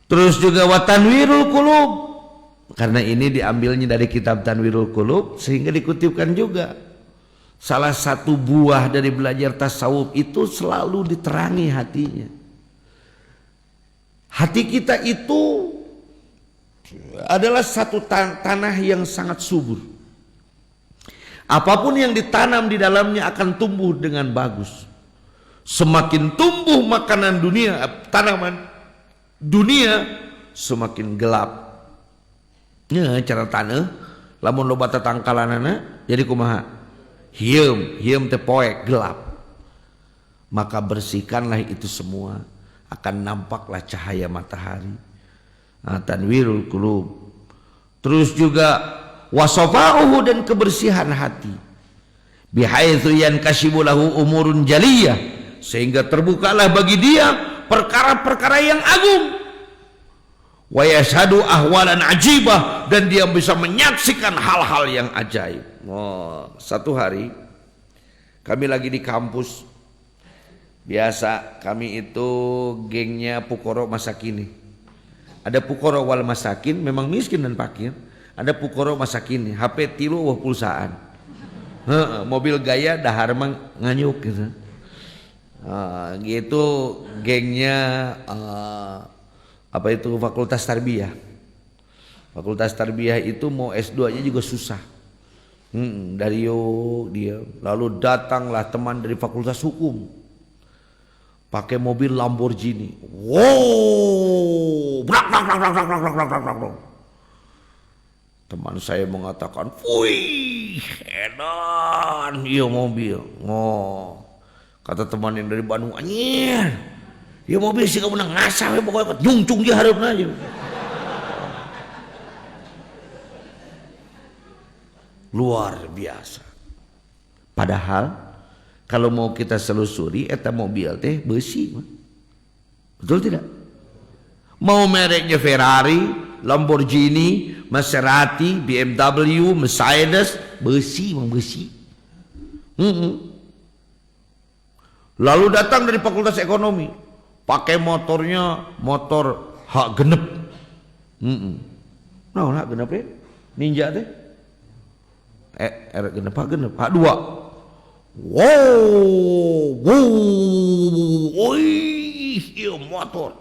Terus juga wa tanwirul qulub. Karena ini diambilnya dari kitab Tanwirul Qulub, sehingga dikutipkan juga. Salah satu buah dari belajar tasawuf itu selalu diterangi hatinya. Hati kita itu adalah satu tanah yang sangat subur. Apapun yang ditanam di dalamnya akan tumbuh dengan bagus. Semakin tumbuh makanan dunia, tanaman dunia, semakin gelap. Ya, cara tanah, lamun loba tatangkalanana jadi kumaha? Hieum teh poek gelap. Maka bersihkanlah itu semua, akan nampaklah cahaya matahari. Tanwirul qulub. Terus juga wasafa'uhu, dan kebersihan hati. Bihaitsu yankashibu lahu umurun jaliyah, sehingga terbukalah bagi dia perkara-perkara yang agung. Wa yashhadu ahwalan ajibah, dan dia bisa menyaksikan hal-hal yang ajaib. Satu hari kami lagi di kampus. Biasa kami itu gengnya Pukoro Masakini. Ada Pukoro wal Masakin, memang miskin dan fakir. Ada Pukoro Masakini, HP tilu wah pulsaan. Mobil gaya dahar mang nganyuk gitu. Gitu gengnya apa itu Fakultas Tarbiyah. Fakultas Tarbiyah itu mau S2 nya juga susah. Dari dia lalu datanglah teman dari Fakultas Hukum pakai mobil Lamborghini. Wow, brak. Teman saya mengatakan, wih, edan iya mobil. Kata teman yang dari Bandung, anjir, iya mobil sih kamu menang ngasah, pokoknya nyungcung dia harapna aja. Luar biasa. Padahal kalau mau kita selusuri, eta mobil teh besi, betul tidak? Mau mereknya Ferrari, Lamborghini, Maserati, BMW, Mercedes, besi, besi. Lalu datang dari Fakultas Ekonomi, pakai motornya motor hak genep. Nah, hak genep deh, Ninja teh. Genep hak 2. Wow, iya motor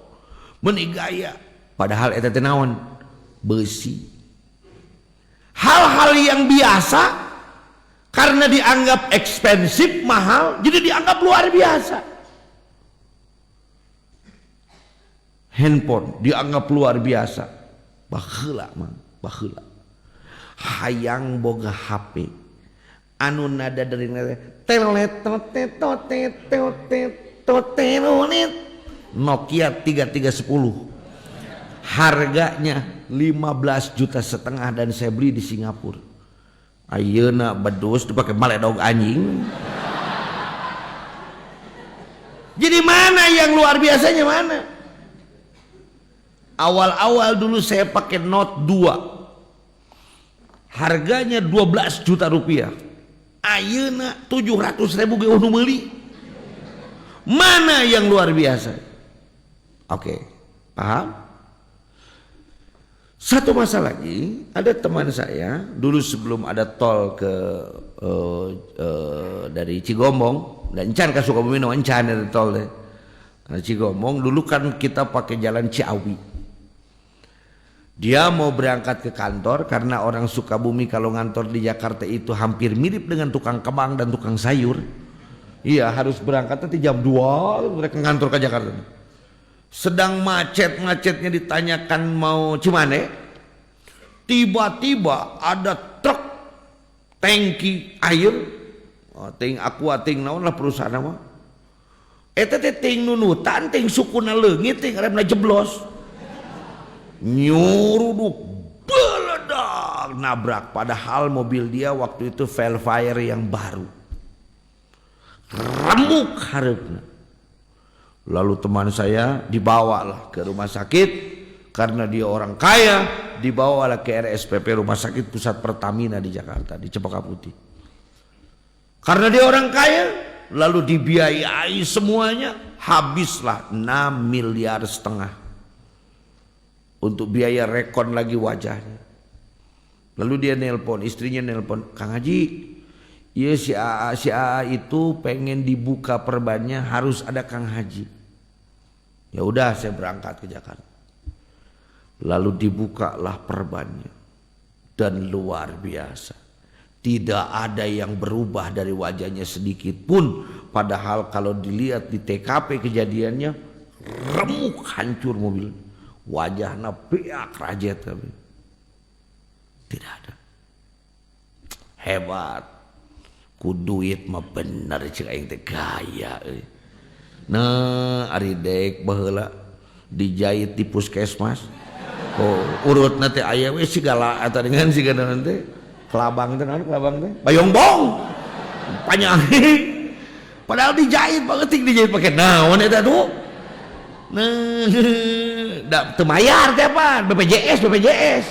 menigaya. Padahal eta teh naon? Besi. Hal-hal yang biasa karena dianggap ekspensif, mahal, jadi dianggap luar biasa. handphone dianggap luar biasa. Baheula mang, baheula. Hayang boga HP anu nada dari telet Nokia 3310. Harganya 15,5 juta dan saya beli di Singapura. Ayeuna bedus dipakai maledog anjing. Jadi mana yang luar biasanya mana? Awal-awal dulu saya pakai Note 2. Harganya 12 juta rupiah. Ayeuna 700.000 ge nu meuli. Mana yang luar biasa? Oke, paham? Satu masa lagi ada teman saya dulu sebelum ada tol ke dari Cigombong dan Encan ke Sukabumi no Encan dari tol deh. Cigombong dulu kan kita pakai jalan Ciawi. Dia mau berangkat ke kantor karena orang Sukabumi kalau ngantor di Jakarta itu hampir mirip dengan tukang kemang dan tukang sayur. Iya harus berangkat nanti jam 2 mereka ngantor ke Jakarta. Sedang macet-macetnya ditanyakan mau Cimane, tiba-tiba ada truk tangki air, ting aqua ting naon lah perusahaan nama. Eta teh ting nunutan ting sukuna leungit ting arepna jeblos. Nyuruduk beledak nabrak padahal mobil dia waktu itu Velfire yang baru. Remuk hareupna. Lalu teman saya dibawalah ke rumah sakit karena dia orang kaya, dibawalah ke RSPP Rumah Sakit Pusat Pertamina di Jakarta di Cempaka Putih. Karena dia orang kaya, lalu dibiayai semuanya, habislah 6,5 miliar untuk biaya rekon lagi wajahnya. Lalu dia nelpon, istrinya nelpon, Kang Haji, iya si AA itu pengen dibuka perbannya harus ada Kang Haji. Ya udah saya berangkat ke Jakarta. Lalu dibukalah perbannya dan luar biasa. Tidak ada yang berubah dari wajahnya sedikit pun. Padahal kalau dilihat di TKP kejadiannya remuk hancur mobil. Wajahnya beak rajet tapi tidak ada. Hebat. Ku duit mah bener cik aing teh gaya. Nah, ari dek baheula dijahit di puskesmas. Oh, urut nanti aya we sigala eta dengan sigana nanti kelabang teh naon kelabang teh? Bayombong. Panjang. Padahal dijahit banget dijahit pakai naon eta tuh? Nah, da teu mayar teh apa? BPJS.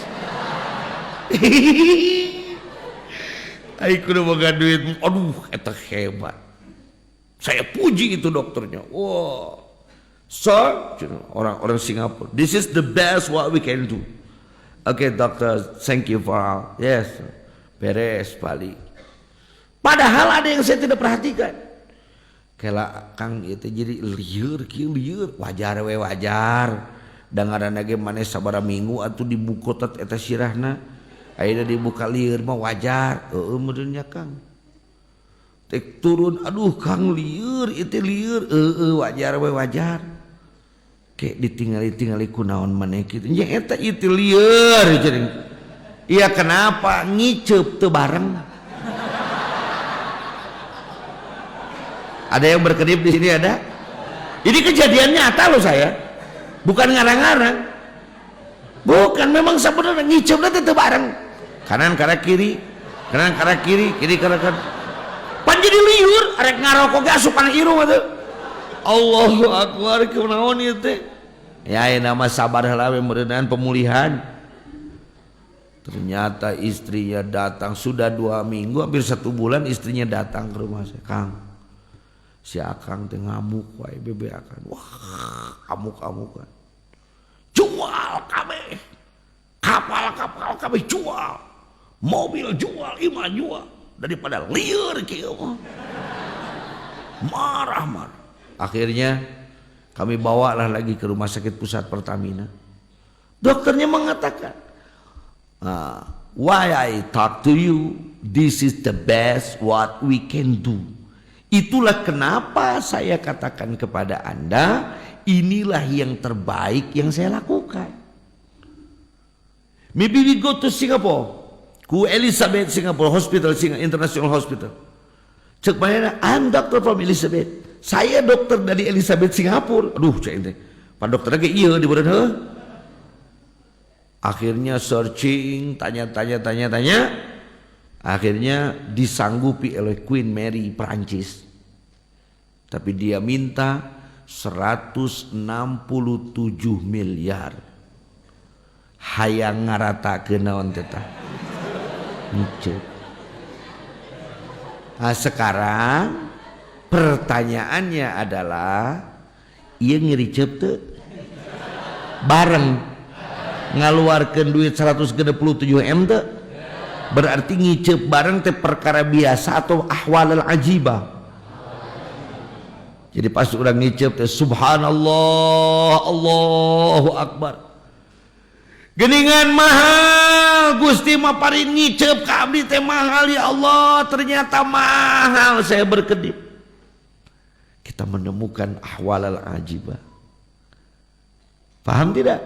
Ai kudu boga duit. Aduh, eta hebat. Saya puji itu dokternya. Wow, sir, orang Singapura. This is the best what we can do. Okay, doctor, thank you for all. Yes, beres balik. Padahal ada yang saya tidak perhatikan. Kela Kang itu jadi liur, wajar we wajar. Dan ngaranna ge maneh sabaraha minggu atuh dibuka tet eta sirahna. Ayeuna dibuka liur mah wajar. Heueuh meureun nya Kang. Tek turun, aduh Kang liur, itu liur, wajar we wajar. Kayak ditinggali kunaon maneh kitu. Nya eta itu liur jadi. Iya kenapa ngiceup teu bareng? Ada yang berkedip di sini ada? Ini kejadian nyata loh saya. Bukan ngarang-ngarang. Bukan memang sebenarnya ngiceupna teu bareng. Kanan karena kiri, kiri karena kanan. Pan jadi liur, arek ngarokok ge asupan irung atuh. Allahu Akbar, kunaon ieu teh? Ya nama sabar heula we meureunaan pemulihan. Ternyata istrinya datang sudah 2 minggu, hampir 1 bulan istrinya datang ke rumah saya. Kang, si Akang teh ngamuk wae bebe Akang. Wah, amuk-amukan. Jual kabeh. Kapal kabeh jual. Mobil jual, imah jual. Daripada liur kieu marah. Akhirnya kami bawalah lagi ke rumah sakit pusat Pertamina. Dokternya mengatakan, why I talk to you, this is the best what we can do. Itulah kenapa saya katakan kepada Anda, inilah yang terbaik yang saya lakukan. Maybe we go to Singapore, ku Elizabeth Singapore Hospital, International Hospital. Cek mana? I'm doctor from Elizabeth. Saya dokter dari Elizabeth Singapura. Aduh, cek ini. Pak dokter lagi iya di mana? Akhirnya searching, tanya. Akhirnya disanggupi oleh Queen Mary Prancis. Tapi dia minta 167 miliar. Hayang ngarata ke naon teta. Nah, sekarang pertanyaannya adalah ieu ngiricep teu? Bareng ngaluarkeun duit 167 M teu? Berarti ngicep bareng teh perkara biasa atau ahwalal ajibah. Jadi pas orang ngicep teh subhanallah, Allahu akbar. Geningan mahal, Gusti mah paring ngicep ka abdi teh mahal ya Allah, ternyata mahal. Saya berkedip. Kita menemukan ahwalal ajibah. Paham tidak?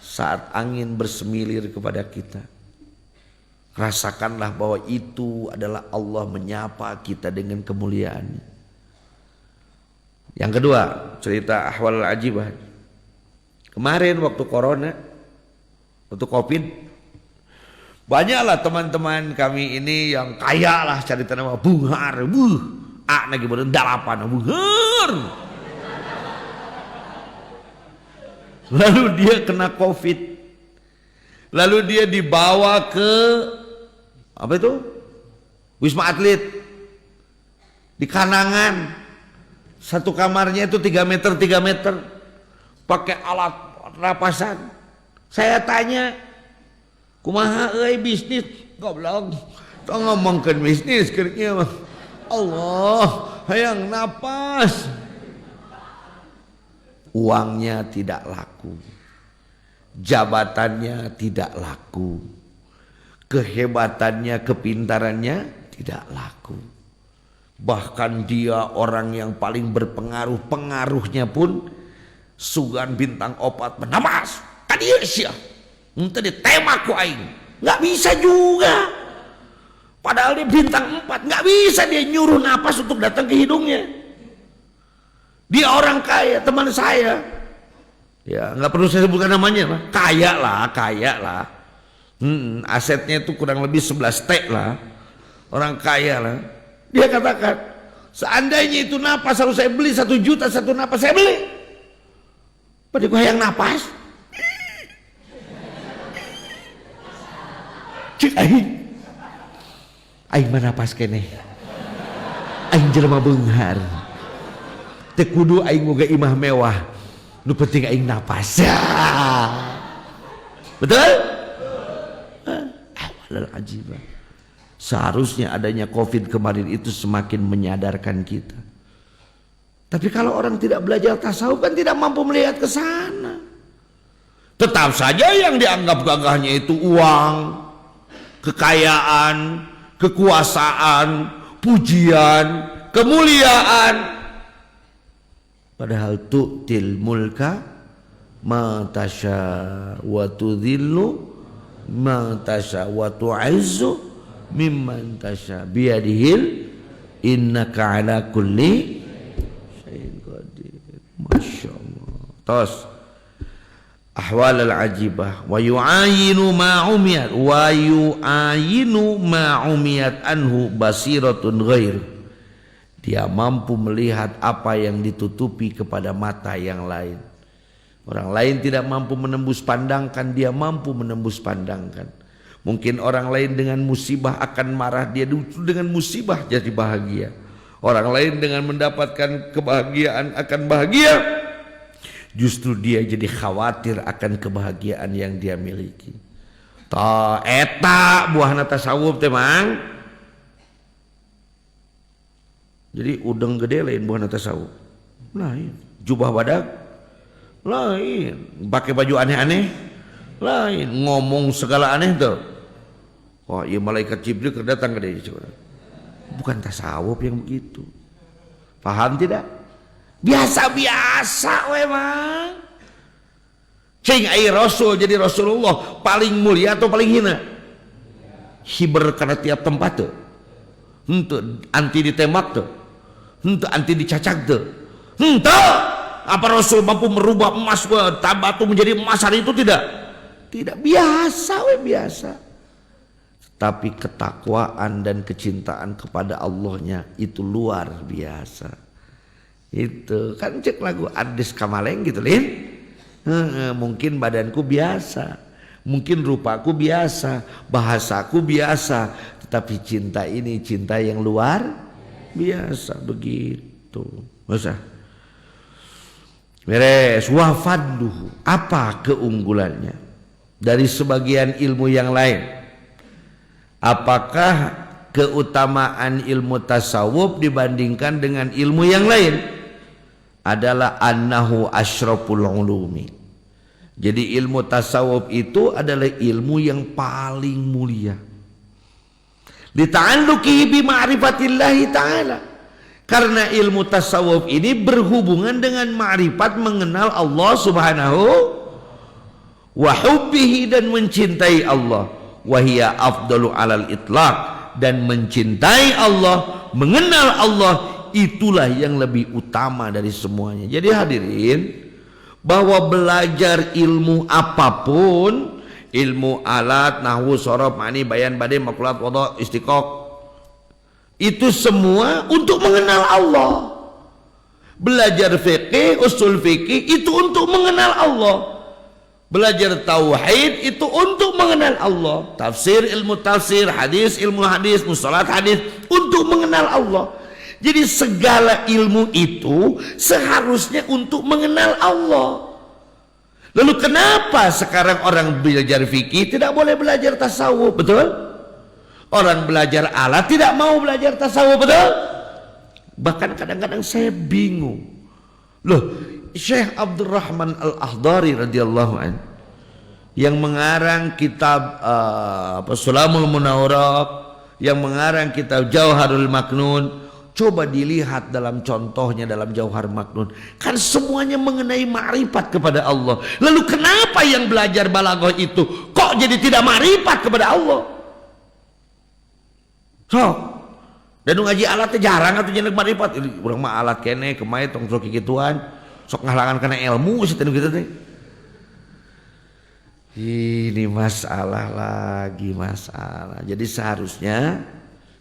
Saat angin bersemilir kepada kita, rasakanlah bahwa itu adalah Allah menyapa kita dengan kemuliaan. Yang kedua, cerita ahwal ajibah. Kemarin waktu corona, waktu covid, banyaklah teman-teman kami ini yang kaya lah, cari nama bunghar, lagi berendalapan bunghar. Lalu dia kena covid, lalu dia dibawa ke apa itu, Wisma Atlet, di Kanangan. Satu kamarnya itu 3 meter, pakai alat napasan. Saya tanya, kumaha euy bisnis? Goblok, tong ngomongkeun bisnis keur kieu mah. Allah, hayang napas. Uangnya tidak laku, jabatannya tidak laku, kehebatannya, kepintarannya tidak laku. Bahkan dia orang yang paling berpengaruh, pengaruhnya pun sugan bintang opat menamas kadieu sia mun teu ditembak ku aing, nggak bisa juga. Padahal dia bintang 4, nggak bisa dia nyuruh napas untuk datang ke hidungnya. Dia orang kaya, teman saya. Ya, nggak perlu saya sebutkan namanya, Pak. Kaya lah. Asetnya itu kurang lebih 11 T lah. Orang kaya lah. Dia katakan, seandainya itu napas harus saya beli 1 juta satu napas, saya beli. Pada gua yang napas. Cik aing mah napas keneh. Aing jelema beunghar. Teu kudu aing boga imah mewah, nu penting aing napas. Betul? Ahwalul ajibah. Seharusnya adanya Covid kemarin itu semakin menyadarkan kita. Tapi kalau orang tidak belajar tasawuf kan tidak mampu melihat ke sana. Tetap saja yang dianggap gagahnya itu uang, kekayaan, kekuasaan, pujian, kemuliaan. Padahal tu'til mulka ma tasya wa tudhillu ma tasya wa tu'izzu mimman tasya biyadihil innaka ala kulli syai'in qadir. Masyaallah. Terus ahwal al-ajibah wa yu'ayinu ma umiyat anhu basiratun ghair. Dia mampu melihat apa yang ditutupi kepada mata yang lain. Orang lain tidak mampu menembus pandangkan, dia mampu menembus pandangkan. Mungkin orang lain dengan musibah akan marah, dia dengan musibah jadi bahagia. Orang lain dengan mendapatkan kebahagiaan akan bahagia, justru dia jadi khawatir akan kebahagiaan yang dia miliki. Ta eta buahna tasawuf teh mang. Jadi udeng gede lain buahna tasawuf. Lain, jubah badak lain, pakai baju aneh-aneh lain, ngomong segala aneh tuh. Wah, iya malaikat Jibril datang ke dia. Bukan tasawuf yang begitu. Paham tidak? Biasa-biasa memang. Cing ai Rasul jadi Rasulullah paling mulia atau paling hina? Hiber karena tiap tempat tuh. Henteu anti ditembak tuh. Henteu anti dicacak tuh. Henteu apa Rasul mampu merubah emas batu menjadi emas hari itu tidak? Tidak, biasa biasa. Tapi ketakwaan dan kecintaan kepada Allahnya itu luar biasa. Itu kan cek lagu Adis Kamaleng gitu Lin. Mungkin badanku biasa, mungkin rupaku biasa, bahasaku biasa, tetapi cinta ini cinta yang luar biasa begitu. Masa beres wafaduhu, apa keunggulannya dari sebagian ilmu yang lain? Apakah keutamaan ilmu tasawuf dibandingkan dengan ilmu yang lain? Adalah annahu asyraful ulumi. Jadi ilmu tasawuf itu adalah ilmu yang paling mulia. Lita'alluqihi bi ma'rifatillahi ta'ala. Karena ilmu tasawuf ini berhubungan dengan ma'rifat mengenal Allah Subhanahu wa hubbihi dan mencintai Allah. Wahia afdalu alal itlaq, dan mencintai Allah, mengenal Allah itulah yang lebih utama dari semuanya. Jadi hadirin, bahwa belajar ilmu apapun, ilmu alat, nahwu, sorof, ma'ani, bayan, badi, makulat, wadha, istiqaq, itu semua untuk mengenal Allah. Belajar fikih, usul fikih itu untuk mengenal Allah. Belajar tauhid itu untuk mengenal Allah. Tafsir, ilmu tafsir, hadis, ilmu hadis, mustalah hadis untuk mengenal Allah. Jadi segala ilmu itu seharusnya untuk mengenal Allah. Lalu kenapa sekarang orang belajar fikih tidak boleh belajar tasawuf, betul? Orang belajar alat tidak mau belajar tasawuf, betul? Bahkan kadang-kadang saya bingung. Loh, Syekh Abdurrahman Al-Akhdari radhiyallahu anhu yang mengarang kitab Sulamul Munawwarah, yang mengarang kitab Jauharul Maknun, coba dilihat dalam contohnya dalam Jauhar Maknun, kan semuanya mengenai ma'rifat kepada Allah. Lalu kenapa yang belajar balaghah itu kok jadi tidak ma'rifat kepada Allah? Sok dan ngaji alatnya jarang atau jeneng ma'rifat. Urang mah alat kene kemae tong sok kikituan. Sok ngalangan karena ilmu sih gitu teh. Ini masalah lagi masalah. Jadi seharusnya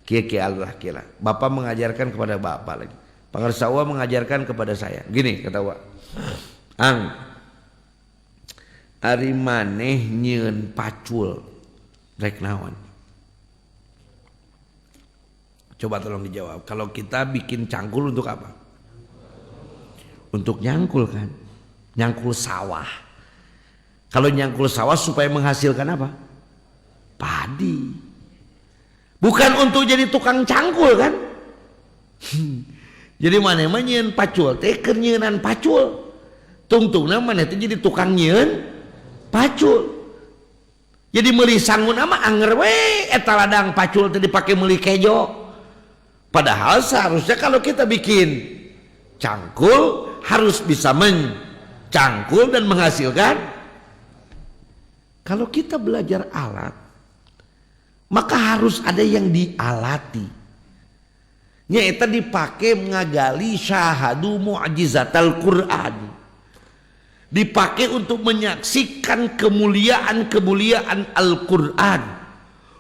kia Allah kira. Bapak mengajarkan kepada bapak lagi. Pangarsawa mengajarkan kepada saya. Gini kata Wak. Ang ari maneh nyieun pacul rek naon? Coba tolong dijawab. Kalau kita bikin cangkul untuk apa? Untuk nyangkul kan, nyangkul sawah. Kalau nyangkul sawah supaya menghasilkan apa? Padi. Bukan untuk jadi tukang cangkul kan? Jadi mana nyeun pacul, teh keur nyeunan pacul. Tungtungna mana teh jadi tukang nyieun pacul. Jadi meuli sangun mah anger we eta ladang pacul teh dipake meuli kejo. Padahal seharusnya kalau kita bikin cangkul harus bisa mencangkul dan menghasilkan. Kalau kita belajar alat, maka harus ada yang dialati. Nyaeta dipakai mengagali syahadu mu'jizatal Qur'an. Dipakai untuk menyaksikan kemuliaan-kemuliaan Al-Qur'an.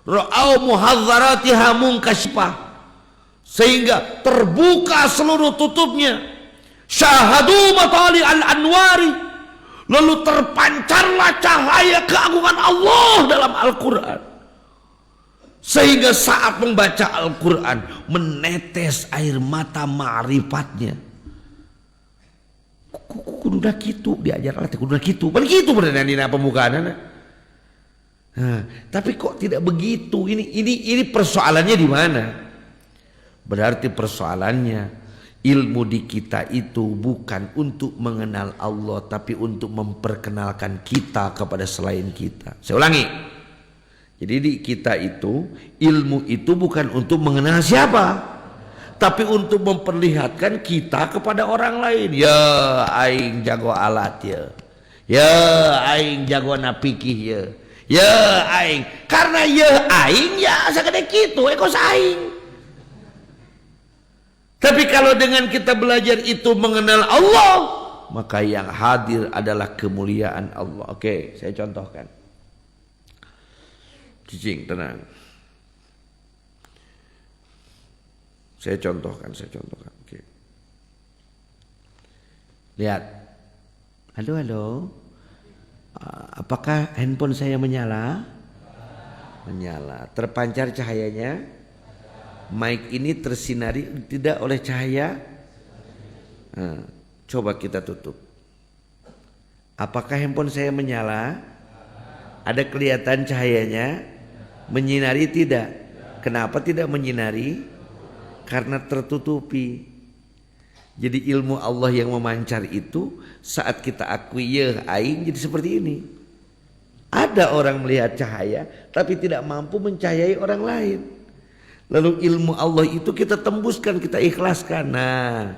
Ra'au muhadzaratiha munkashifah. Sehingga terbuka seluruh tutupnya. Syahadu matali al-anwari, lalu terpancarlah cahaya keagungan Allah dalam Al-Quran, sehingga saat membaca Al-Quran menetes air mata ma'rifatnya. Kududah kitu diajar alat kududah kitu, pan kitu beneran dina pembukaan. Tapi kok tidak begitu? Ini persoalannya di mana? Berarti persoalannya ilmu di kita itu bukan untuk mengenal Allah, tapi untuk memperkenalkan kita kepada selain kita. Saya ulangi. Jadi di kita itu ilmu itu bukan untuk mengenal siapa, tapi untuk memperlihatkan kita kepada orang lain. Ya aing jago alat ya. Ya aing jago napikih ya. Ya aing. Karena ya aing ya sagede kitu ekos aing. Tapi kalau dengan kita belajar itu mengenal Allah, maka yang hadir adalah kemuliaan Allah. Oke, saya contohkan. Cicing, tenang. Saya contohkan. Oke. Lihat. Halo. Apakah handphone saya menyala? Menyala. Terpancar cahayanya? Mic ini tersinari tidak oleh cahaya? Coba kita tutup. Apakah handphone saya menyala? Ada kelihatan cahayanya? Menyinari tidak? Kenapa tidak menyinari? Karena tertutupi. Jadi ilmu Allah yang memancar itu saat kita akui ya aing jadi seperti ini. Ada orang melihat cahaya tapi tidak mampu mencahayai orang lain. Lalu ilmu Allah itu kita tembuskan, kita ikhlaskan. Nah,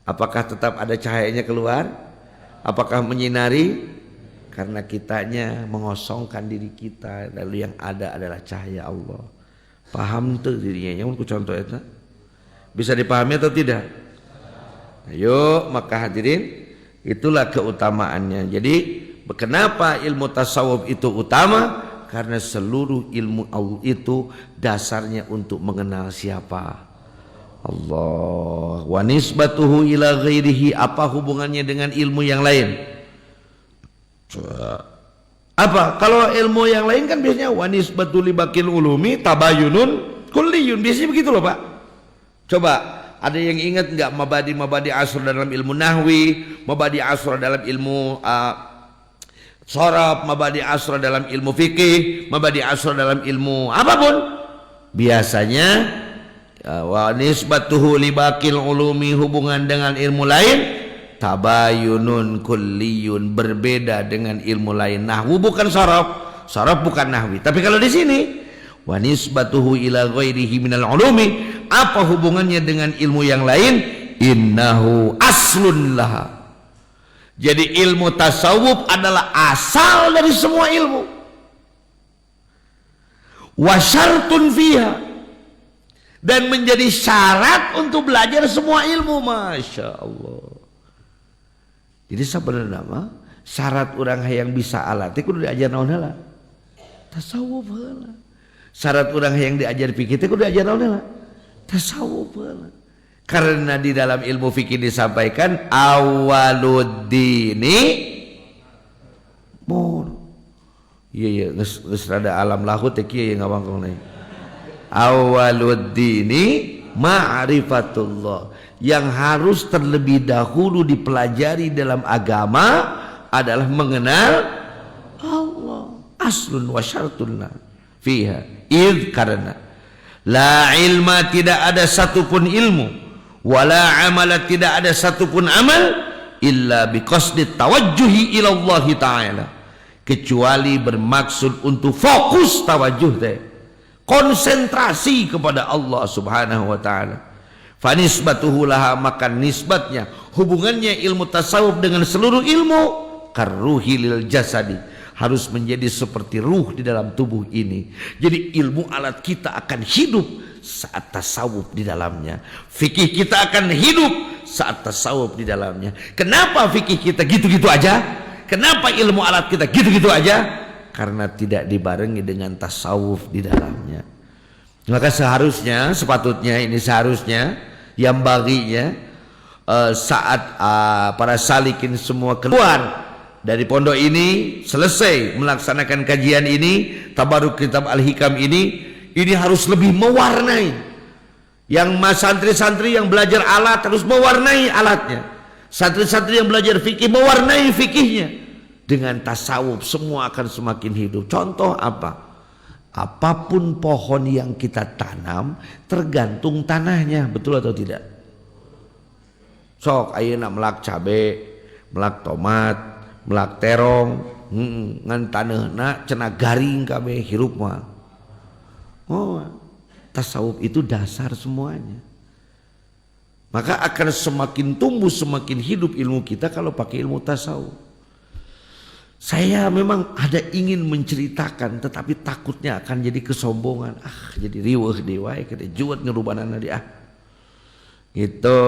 apakah tetap ada cahayanya keluar? Apakah menyinari? Karena kitanya mengosongkan diri kita, lalu yang ada adalah cahaya Allah. Paham tuh dirinya? Yang contoh itu bisa dipahami atau tidak? Ayo, maka hadirin, itulah keutamaannya. Jadi, kenapa ilmu tasawuf itu utama? Karena seluruh ilmu Allah itu dasarnya untuk mengenal siapa Allah. Wa nisbatuhu ila ghairihi, apa hubungannya dengan ilmu yang lain? Apa? Kalau ilmu yang lain kan biasanya wa nisbatu li baqil ulumi tabayunun kulliyun. Biasanya begitu loh Pak. Coba ada yang ingat enggak mabadi asr dalam ilmu nahwi, mabadi asr dalam ilmu sorab, mabadi asra dalam ilmu fikih, mabadi asra dalam ilmu apapun. Biasanya wa nisbatuhu li baqil ulumi, hubungan dengan ilmu lain, tabayunun kulliyun, berbeda dengan ilmu lain. Nahwu bukan sorab, sorab bukan nahwi. Tapi kalau di sini wa nisbatuhu ila ghairihi minal ulumi, apa hubungannya dengan ilmu yang lain? Innahu aslun laha. Jadi ilmu tasawuf adalah asal dari semua ilmu. Wa syartun fiha, dan menjadi syarat untuk belajar semua ilmu. Masya Allah. Jadi sebenarnya nama syarat orang yang bisa alat itu kudu diajar naon heula? Tasawuf heula. Syarat orang yang diajar fikih itu kudu diajar naon heula? Tasawuf heula. Karena di dalam ilmu fikih disampaikan awaluddini mun. Iya geus rada alam lahut teh kieu ngawangkong deui. Awaluddini ma'rifatullah. Yang harus terlebih dahulu dipelajari dalam agama adalah mengenal Allah. Aslun wa syartun fiha. Karena la ilma, tidak ada satupun ilmu, wala amala, tidak ada satupun amal, illa biqasdi tawajjuhi ila Allah Ta'ala, kecuali bermaksud untuk fokus tawajjuh teh, konsentrasi kepada Allah Subhanahu wa Ta'ala. Fanisbatuhu laha, maka nisbatnya, hubungannya ilmu tasawuf dengan seluruh ilmu, karruhi lil jasadi, harus menjadi seperti ruh di dalam tubuh ini. Jadi ilmu alat kita akan hidup saat tasawuf di dalamnya. Fikih kita akan hidup saat tasawuf di dalamnya. Kenapa fikih kita gitu-gitu aja? Kenapa ilmu alat kita gitu-gitu aja? Karena tidak dibarengi dengan tasawuf di dalamnya. Maka seharusnya, sepatutnya, ini seharusnya yang baginya saat para salikin semua keluar dari pondok ini, selesai melaksanakan kajian ini, tabaruk kitab Al-Hikam ini harus lebih mewarnai. Yang santri-santri yang belajar alat harus mewarnai alatnya. Santri-santri yang belajar fikih mewarnai fikihnya. Dengan tasawuf semua akan semakin hidup. Contoh apa? Apapun pohon yang kita tanam tergantung tanahnya, betul atau tidak? Sok ayeuna melak cabe, melak tomat, melak terong, ngan taneuhna cenah garing kabeh hirup mah. Oh, tasawuf itu dasar semuanya. Maka akan semakin tumbuh, semakin hidup ilmu kita kalau pakai ilmu tasawuf. Saya memang ada ingin menceritakan, tetapi takutnya akan jadi kesombongan. Jadi riweuh deui wae kita juet ngerubanana dia. Gitu.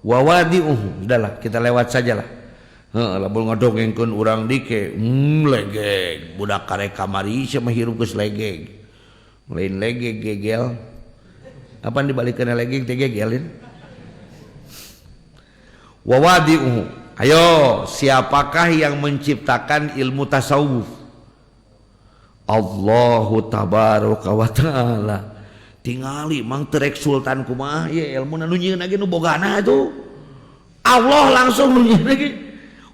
Wawadi'uh, udahlah kita lewat sajalah. Lamun ngadongengkeun urang dike, legeg, budak karek kamari sia mah hirup geus legeg. Lain legeg gegel. Apaan dibalikeun legeg teh gegelin? Wawadi'uh. Ayo, siapakah yang menciptakan ilmu tasawuf? Allahu tabaraka wa ta'ala. Tingali mang terek sultan kumaha ya ilmu nu nyieun lagi nu bogana itu. Allah langsung nu nyieun lagi.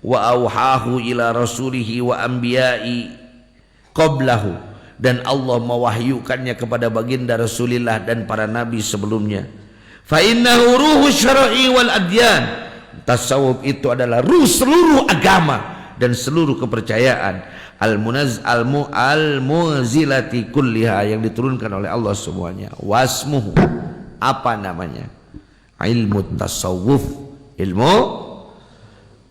Wa auhahu ila rasulihi wa anbiya'i qablahu, dan Allah mewahyukannya kepada baginda Rasulullah dan para nabi sebelumnya. Fa innahu ruhu syar'i wal adyan. Tasawuf itu adalah ruh seluruh agama dan seluruh kepercayaan. Al-muzilati kulliha, yang diturunkan oleh Allah semuanya. Wasmuhu, apa namanya? Ilmu tasawuf. Ilmu,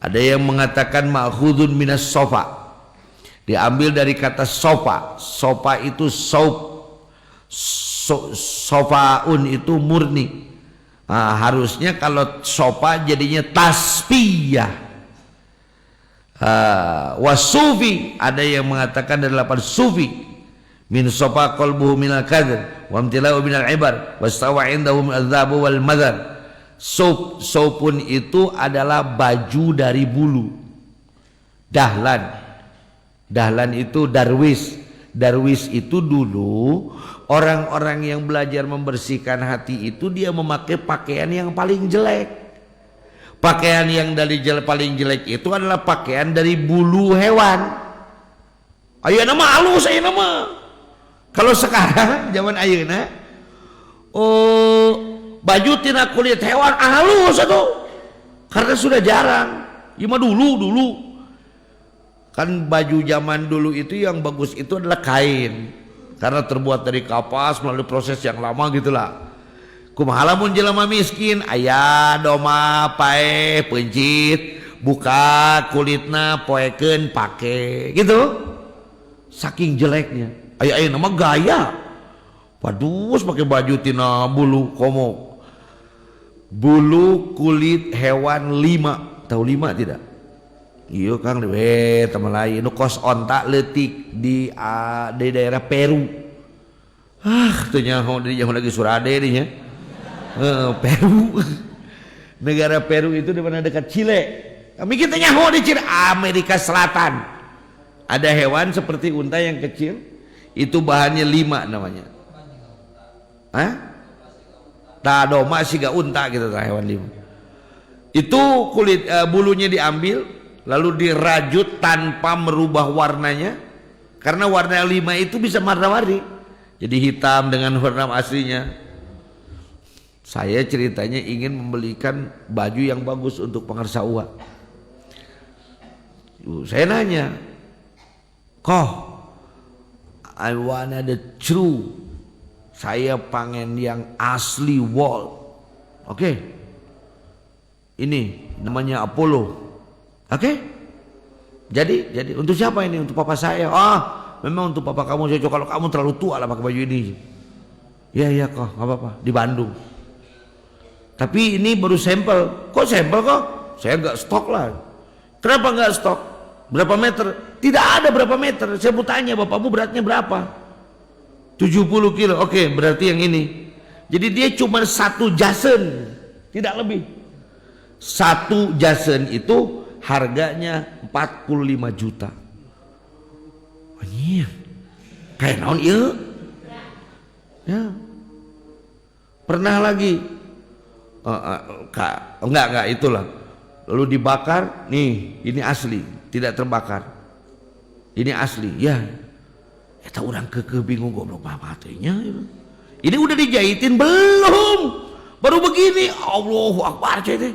ada yang mengatakan ma'khudun minas sofa, diambil dari kata sofa. Sofa itu sofaun itu murni. Harusnya kalau sofa jadinya tasbiyah. Wasufi, ada yang mengatakan dari lapan sufi. Min sofa qalbuhu minal kadr wa amtilau minal ibar wastawa indahu min adzabu wal madar. Sopun itu adalah baju dari bulu. Dahlan itu darwis. Darwis itu dulu orang-orang yang belajar membersihkan hati itu dia memakai pakaian yang paling jelek. Pakaian yang dari paling jelek itu adalah pakaian dari bulu hewan. Ayeuna mah halus, ayeuna mah. Kalau sekarang zaman ayeuna baju tina kulit hewan halus atuh. Karena sudah jarang. Ieu mah dulu. Kan baju zaman dulu itu yang bagus itu adalah kain. Karena terbuat dari kapas melalui proses yang lama gitulah. Kumaha lamun jelema miskin, aya doma pae pencit, buka kulitna poekeun pake gitu. Saking jeleknya. Aya nama gaya. Padus pakai baju tina bulu komo. Bulu kulit hewan 5. Tahu 5 tidak? Iya Kang, teman lain nu kos onta leutik di daerah Peru. Teu nyaho di jauh lagi Surade nih ya. Peru. Negara Peru itu di mana dekat Chile. Kami kita nyaho di Chile, Amerika Selatan. Ada hewan seperti unta yang kecil, itu bahannya 5 namanya. Doma siga unta gitu hewan 5. Itu kulit bulunya diambil lalu dirajut tanpa merubah warnanya, karena warna 5 itu bisa warna-warni, jadi hitam dengan warna aslinya. Saya ceritanya ingin membelikan baju yang bagus untuk pengarsaua. Saya nanya, I wanna the true, saya pengen yang asli wool. Oke. Ini namanya Apollo. Oke? Jadi untuk siapa ini? Untuk papa saya. Memang untuk papa kamu cocok, kalau kamu terlalu tua lah pakai baju ini. Iya kok, nggak apa-apa. Di Bandung. Tapi ini baru sampel. Kok sampel kok? Saya nggak stok lah. Kenapa nggak stok? Berapa meter? Tidak ada berapa meter. Saya mau tanya, bapakmu beratnya berapa? 70 kilo. Oke, berarti yang ini. Jadi dia cuma 1 jasen, tidak lebih. 1 jasen itu harganya 45 juta. Anjir. Kayak naon ieu? Ya. Pernah lagi. Enggak itulah. Lalu dibakar, nih, ini asli, tidak terbakar. Ini asli, ya. Eta urang kekeh bingung goblok apa tanya. Ini udah dijahitin belum? Baru begini. Allahu Akbar teh.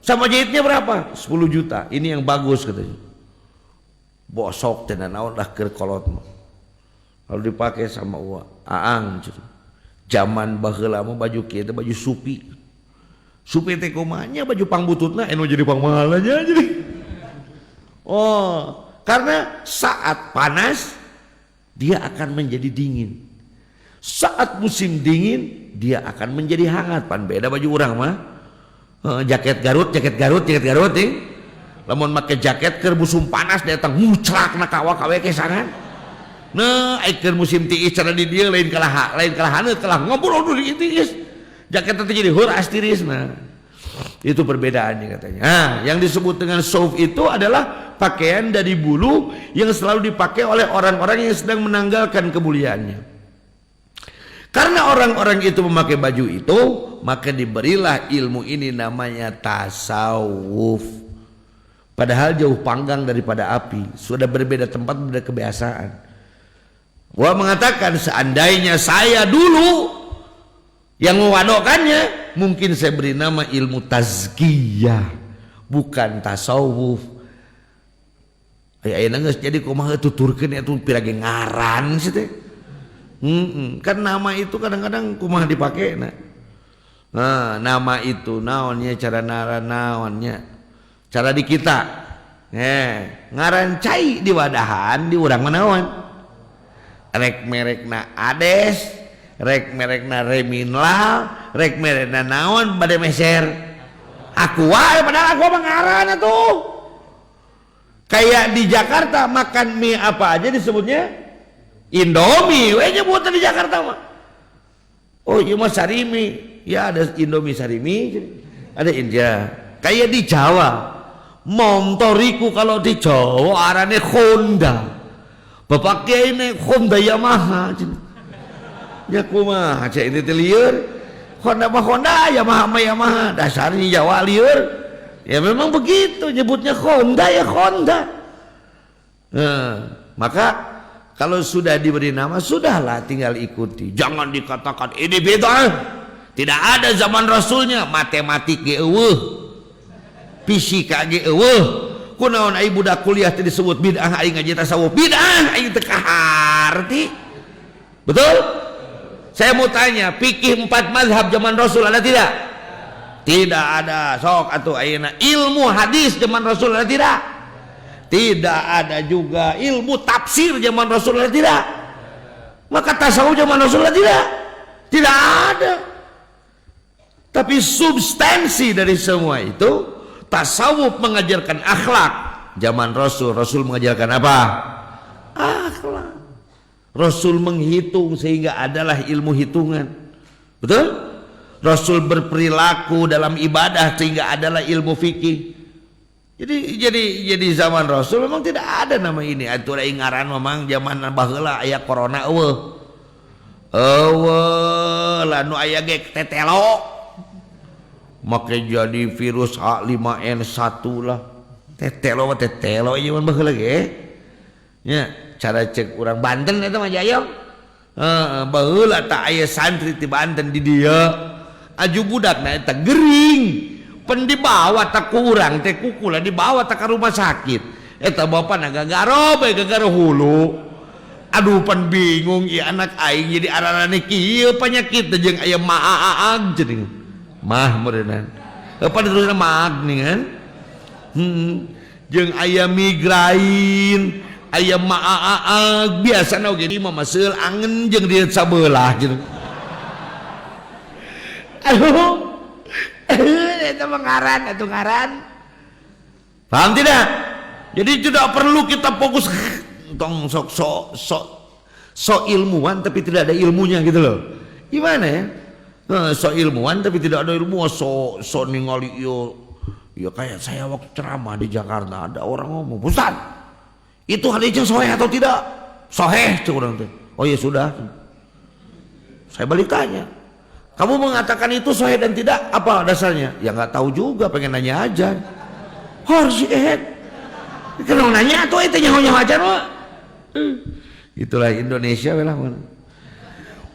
Sama jahitnya berapa? 10 juta. Ini yang bagus katanya. Bosok tenan naon dah keur kolot mah. Lalu dipakai sama Aang. Zaman baheula mah baju kieu teh baju supi. supaya teh kumanya baju pangbututna eno jadi pangmahal aja jadi. Oh, karena saat panas dia akan menjadi dingin. Saat musim dingin dia akan menjadi hangat. Pan beda baju orang mah. Jaket Garut nih. Lamun make jaket keur musim panas datang mucrak na kawa kawe kesangan. Nah, keur musim tiis cara di dieu lain kalah haneut kalah ngobrol dulu tiis. Jaket teh jadi huras tirisna. Itu perbedaannya katanya. Nah, yang disebut dengan sauf itu adalah pakaian dari bulu yang selalu dipakai oleh orang-orang yang sedang menanggalkan kemuliaannya. Karena orang-orang itu memakai baju itu, maka diberilah ilmu ini namanya tasawuf. Padahal jauh panggang daripada api, sudah berbeda tempat, berbeda kebiasaan. Wah mengatakan seandainya saya dulu yang mewadokannya, mungkin saya beri nama ilmu tazkiyah, bukan tasawuf. Ayeuna geus jadi kumaha tuturkeun atuh pirage ngaran sih teh. Kan nama itu kadang-kadang kumaha dipake nah, nama itu naonnya cara naonnya cara di kita ngaran cai di wadahan di urang manaon rek merekna Ades rek merekna Reminla rek merekna naon bade meser aku wae padahal aku mah ngaran atuh kayak di Jakarta makan mie apa aja disebutnya Indomie, we nyebutan di Jakarta mah. Oh iya mah sarimi, ya ada Indomie sarimi, ada India. Kayak di Jawa, montoriku kalau di Jawa arane Honda. Bapak kiai ini Honda Yamaha. Ya kumaha cek ini lieur. Honda mah Honda, Yamaha mah Yamaha. Dasarnya Jawa lieur. Ya memang begitu nyebutnya Honda ya Honda. Nah, maka kalau sudah diberi nama, sudahlah tinggal ikuti. Jangan dikatakan ini bid'ah. Tidak ada zaman Rasulnya. Matematik ge eueuh. Fisika ge eueuh. Kunaon ai budak kuliah teh disebut bid'ah aing ngaji tasawuf. Bid'ah aing teu kaharti. Betul? Saya mau tanya, fikih 4 mazhab zaman Rasul ada tidak? Tidak ada. Sok atuh ayeuna ilmu hadis zaman Rasul ada tidak? Tidak ada juga ilmu tafsir zaman Rasulullah tidak. Maka tasawuf zaman Rasulullah tidak ada. Tapi substansi dari semua itu tasawuf mengajarkan akhlak. Zaman Rasul mengajarkan apa? Akhlak. Rasul menghitung sehingga adalah ilmu hitungan. Betul? Rasul berperilaku dalam ibadah sehingga adalah ilmu fikih. Jadi zaman Rasul memang tidak ada nama ini. Atuh da ngaran memang zaman baheula aya corona eueuh. Lanu aya ge tetelo. Make jadi virus H5N1 lah. Tetelo ieu mah baheula ge. Nya, cara cek urang Banten eta mah Jayong. Baheula tak aya santri ti Banten di dieu. Aju budakna eta gering. Pen dibawa tak kurang teh kukula dibawa tak ke rumah sakit eta bapak gagaro hulu aduh pan bingung ya anak aing jadi ararane kieu penyakit jeung aya maaag jeung mah meureunna apa terusna maag nih kan jeung aya migrain aya maaag biasana oge di mah maseuil angen jeung di sabelah jeung aduh itu mengaran atau ngaran paham tidak? Jadi tidak perlu kita fokus tong sok ilmuwan tapi tidak ada ilmunya gitu loh. Gimana ya? Sok ilmuwan tapi tidak ada ilmu, sok ningali ya kayak saya waktu ceramah di Jakarta ada orang ngomong, "Ustaz, itu hadisnya sahih atau tidak?" "Sahih," cek orang tuh. "Oh ya sudah." Saya balik tanya, "Kamu mengatakan itu sahih dan tidak, apa dasarnya?" "Ya nggak tahu juga, pengen nanya aja." Harus kenal nanya atau itu nyawa aja mah. Itulah Indonesia lah.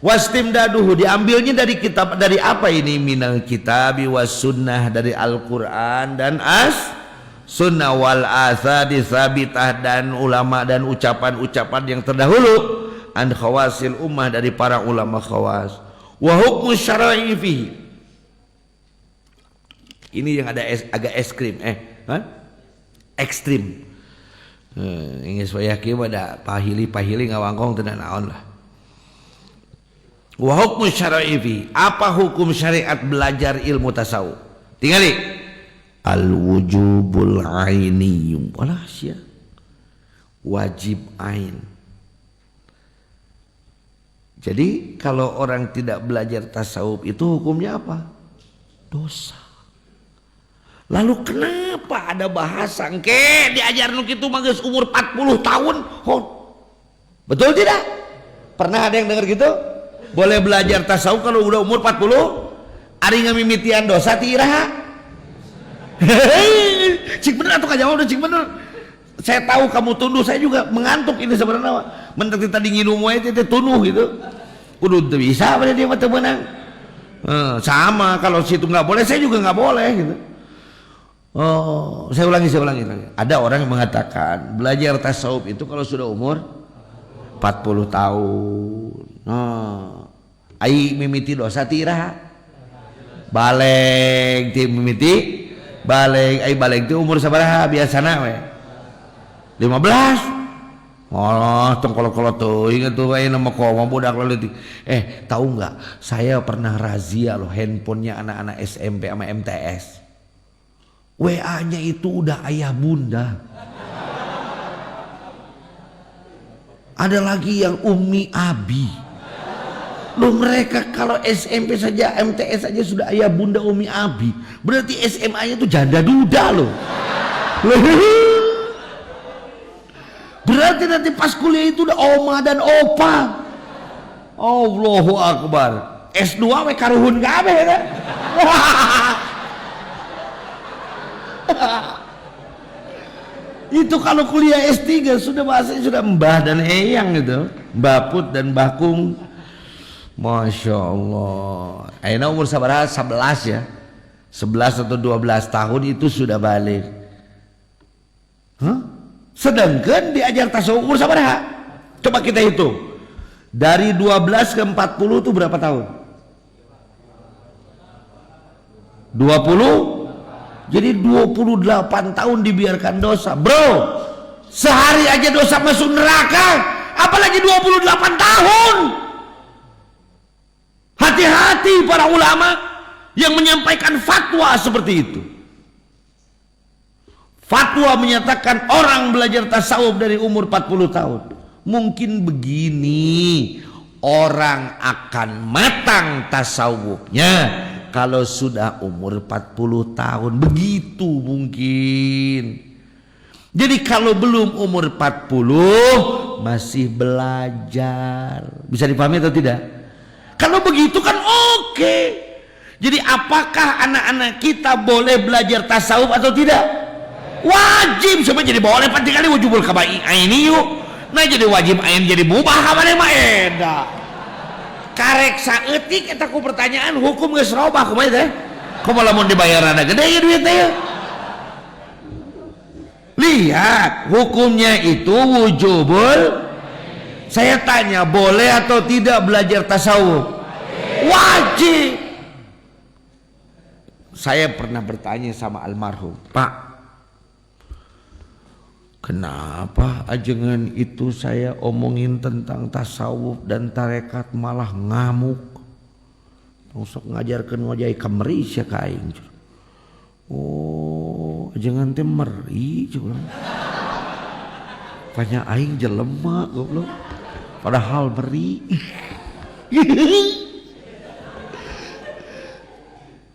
Wastimdaduhu diambilnya dari kitab, dari apa ini? Minal kitabi was sunnah, dari Al-Quran dan sunnah wal athari sabitah, dan ulama dan ucapan-ucapan yang terdahulu an khawasil ummah, dari para ulama khawas. Wa hukmu syar'i fihi, Ini yang ada agak ekstrim. Ingin supaya kieu ada pahili ngawangkong teu naon lah. Wa hukmu syar'i fi, apa hukum syariat belajar ilmu tasawuf? Tingali al wujubul ainiyum, walah sia wajib ain. Jadi kalau orang tidak belajar tasawuf itu hukumnya apa? Dosa. Lalu kenapa ada bahasa engke diajar nu kitu mah geus umur 40 tahun? Betul tidak? Pernah ada yang dengar gitu? Boleh belajar tasawuf kalau udah umur 40? Ari ngamimitian dosa ti iraha? Cik bener atau kajawab udah cik bener. Saya tahu kamu tunduk, saya juga mengantuk ini sebenarnya. Mentek tadi nginum wae teh tunuh gitu. Kudu teu bisa pada dia mah teu meunang. Sama kalau situ nggak boleh, saya juga nggak boleh gitu. Saya ulangi. Ada orang yang mengatakan belajar tasawuf itu kalau sudah umur 40 tahun. Ai mimiti dosa ti iraha? Baleng ti mimiti baleng, ai baleng ti umur sabaraha biasana we? 15. Oh, tongkolot-kolot tuh, ingat tuh kayak nama koma budak leutik. Tahu nggak? Saya pernah razia loh handphonenya anak-anak SMP sama MTS. WA-nya itu udah ayah bunda. Ada lagi yang Umi Abi. Loh mereka kalau SMP saja, MTS saja sudah ayah bunda Umi Abi. Berarti SMA-nya itu janda duda loh. Berarti nanti pas kuliah itu udah oma dan opa. Allahu Akbar. S2 we karuhun kabeh ya. Itu kalau kuliah S3 sudah bahasanya sudah mbah dan eyang gitu, mbaput dan bakung. Masya Allah. Aina umur sabaraha? 11 ya, 11 atau 12 tahun itu sudah balik. Sedangkan diajar tasawuf umur sabaraha? Coba kita hitung. Dari 12 ke 40 itu berapa tahun? 20? Jadi 28 tahun dibiarkan dosa. Bro, sehari aja dosa masuk neraka, apalagi 28 tahun. Hati-hati para ulama yang menyampaikan fatwa seperti itu. Fatwa menyatakan orang belajar tasawuf dari umur 40 tahun. Mungkin begini, orang akan matang tasawufnya kalau sudah umur 40 tahun. Begitu mungkin. Jadi kalau belum umur 40 masih belajar. Bisa dipahami atau tidak? Kalau begitu kan oke. Jadi apakah anak-anak kita boleh belajar tasawuf atau tidak? Wajib. Sampai jadi boleh penting kali wujubul kaba'i ini yuk. Nah jadi wajib ain jadi mubah mana mah eda. Karek saeutik eta ku pertanyaan hukum geus robah kumaha teh? Kumaha lamun dibayarana gede ya duit teh. Lihat, hukumnya itu wujubul. Saya tanya, boleh atau tidak belajar tasawuf? Wajib. Saya pernah bertanya sama almarhum, Pak, kenapa ajengan itu saya omongin tentang tasawuf dan tarekat malah ngamuk? Sok ngajarkeun wajai kameri sia ka aing. Oh, ajengan teh meri coba. Tanya aing jelema goblok. Padahal meri.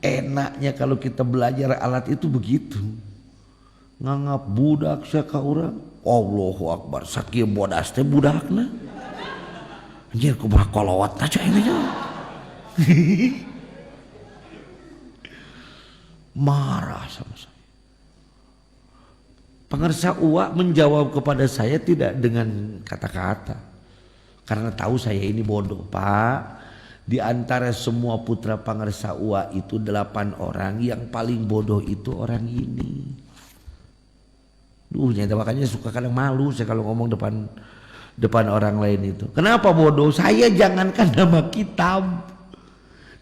Enaknya kalau kita belajar alat itu begitu. Nganggap budak saka urang. Allahu Akbar, sakieu bodas teh budakna. Anjir kumaha kolowat aja ini. Marah sama saya. Pengarsa uak menjawab kepada saya tidak dengan kata-kata, karena tahu saya ini bodoh. Pak, di antara semua putra pengarsa uak itu 8 orang, yang paling bodoh itu orang ini. Nyata makanya suka kadang malu saya kalau ngomong depan orang lain itu. Kenapa bodoh? Saya jangankan nama kitab,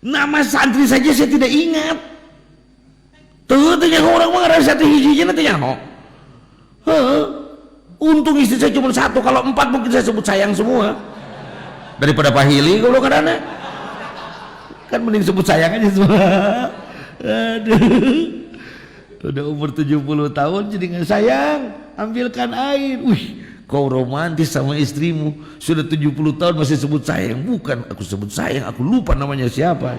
nama santri saja saya tidak ingat. Tuh nyaho orang mah ngarasa teh hiji-hiji teh nyaho. Untung istri saya cuma satu, kalau 4 mungkin saya sebut sayang semua. Daripada pahili kalau kadang kan mending sebut sayang aja semua. Aduh. Udah umur 70 tahun jadi nggak sayang, ambilkan air. Wih, kau romantis sama istrimu. Sudah 70 tahun masih sebut sayang. Bukan aku sebut sayang, aku lupa namanya siapa.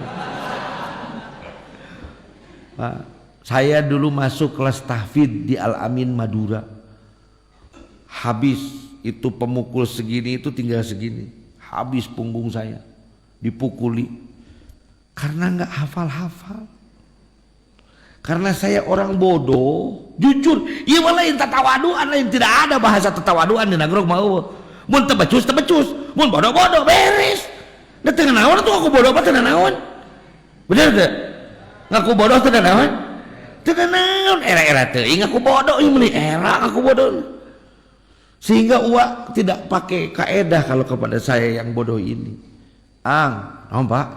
Pak, saya dulu masuk kelas tahfidz di Al Amin Madura. Habis itu pemukul segini itu tinggal segini. Habis punggung saya dipukuli karena nggak hafal-hafal. Karena saya orang bodoh, jujur. Iya malah yang tatawaduan, yang tidak ada bahasa tatawaduan di nagrog mau. Mun tebecus, mun bodoh beres. Da teu naon tuh aku bodoh apa teu naon? Bener teu? Ngaku bodoh teu naon? Teu naon, era-era teuing aku bodoh, ieu meuli era aku bodoh. Sehingga uak tidak pakai kaedah kalau kepada saya yang bodoh ini. Naon Pak?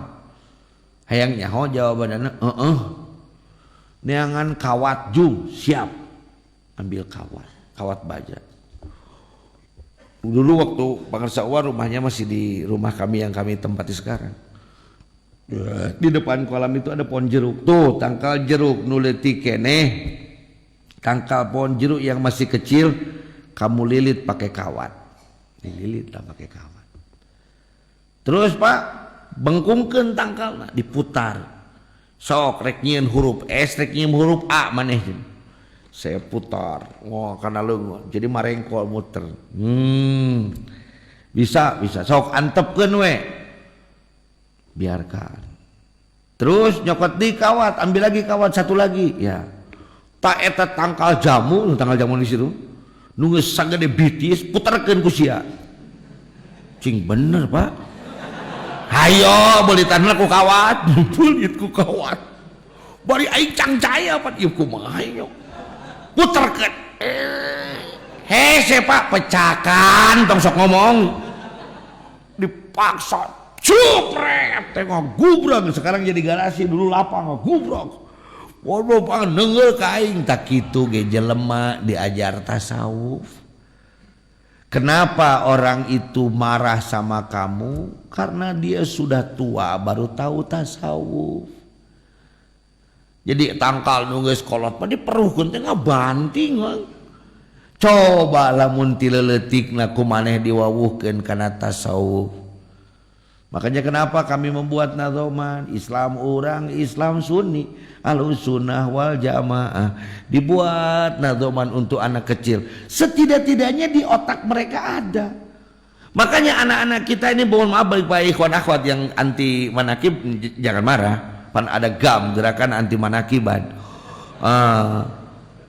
Hayang nyaho jawabanana, neangan kawat jung, siap. Ambil kawat baja. Dulu waktu Pangarsa Uwa rumahnya masih di rumah kami yang kami tempati sekarang. Di depan kolam itu ada pohon jeruk. Tuh tangkal jeruk nuleti keneh. Tangkal pohon jeruk yang masih kecil kamu lilit pakai kawat. Dililit lah pakai kawat. Terus Pak, bengkungkeun tangkalna diputar. Sok rek nyieun huruf S, rek nyieun huruf A maneh. Saya putar, kana leungeun. Jadi marengkol muter. Bisa. Sok antepkeun we. Biarkan. Terus nyokot di kawat, ambil lagi kawat satu lagi, ya. Tak eta tangkal jamu di situ. Nu geus sagede bitis puterkeun ku sia. Cing bener, Pak. Hayo belitanna ku kawat, belit ku kawat. Bari aing cangcaya apa ieu kumaha yo. Puterkeun. Hese Pak pecahkan tong sok ngomong. Dipaksa cupret tengok gubrang sekarang jadi garasi, dulu lapang gubrang. Waduh Pak neungeuh ka aing tak kitu ge jelema diajar tasawuf. Kenapa orang itu marah sama kamu? Karena dia sudah tua baru tahu tasawuf. Jadi tangkal nunggu sekolot pada peruhkeun teh ngabanting. Coba lamun ti leuletikna kumaneh diwawuhkeun kana tasawuf. Makanya kenapa kami membuat nadzoman Islam orang, Islam Sunni, Ahlussunnah wal Jamaah, dibuat nadzoman untuk anak kecil. Setidak-tidaknya di otak mereka ada. Makanya anak-anak kita ini, mohon maaf bagi Pak ikhwan akhwat yang anti manakib, jangan marah. Pan ada GAM, gerakan anti manakiban.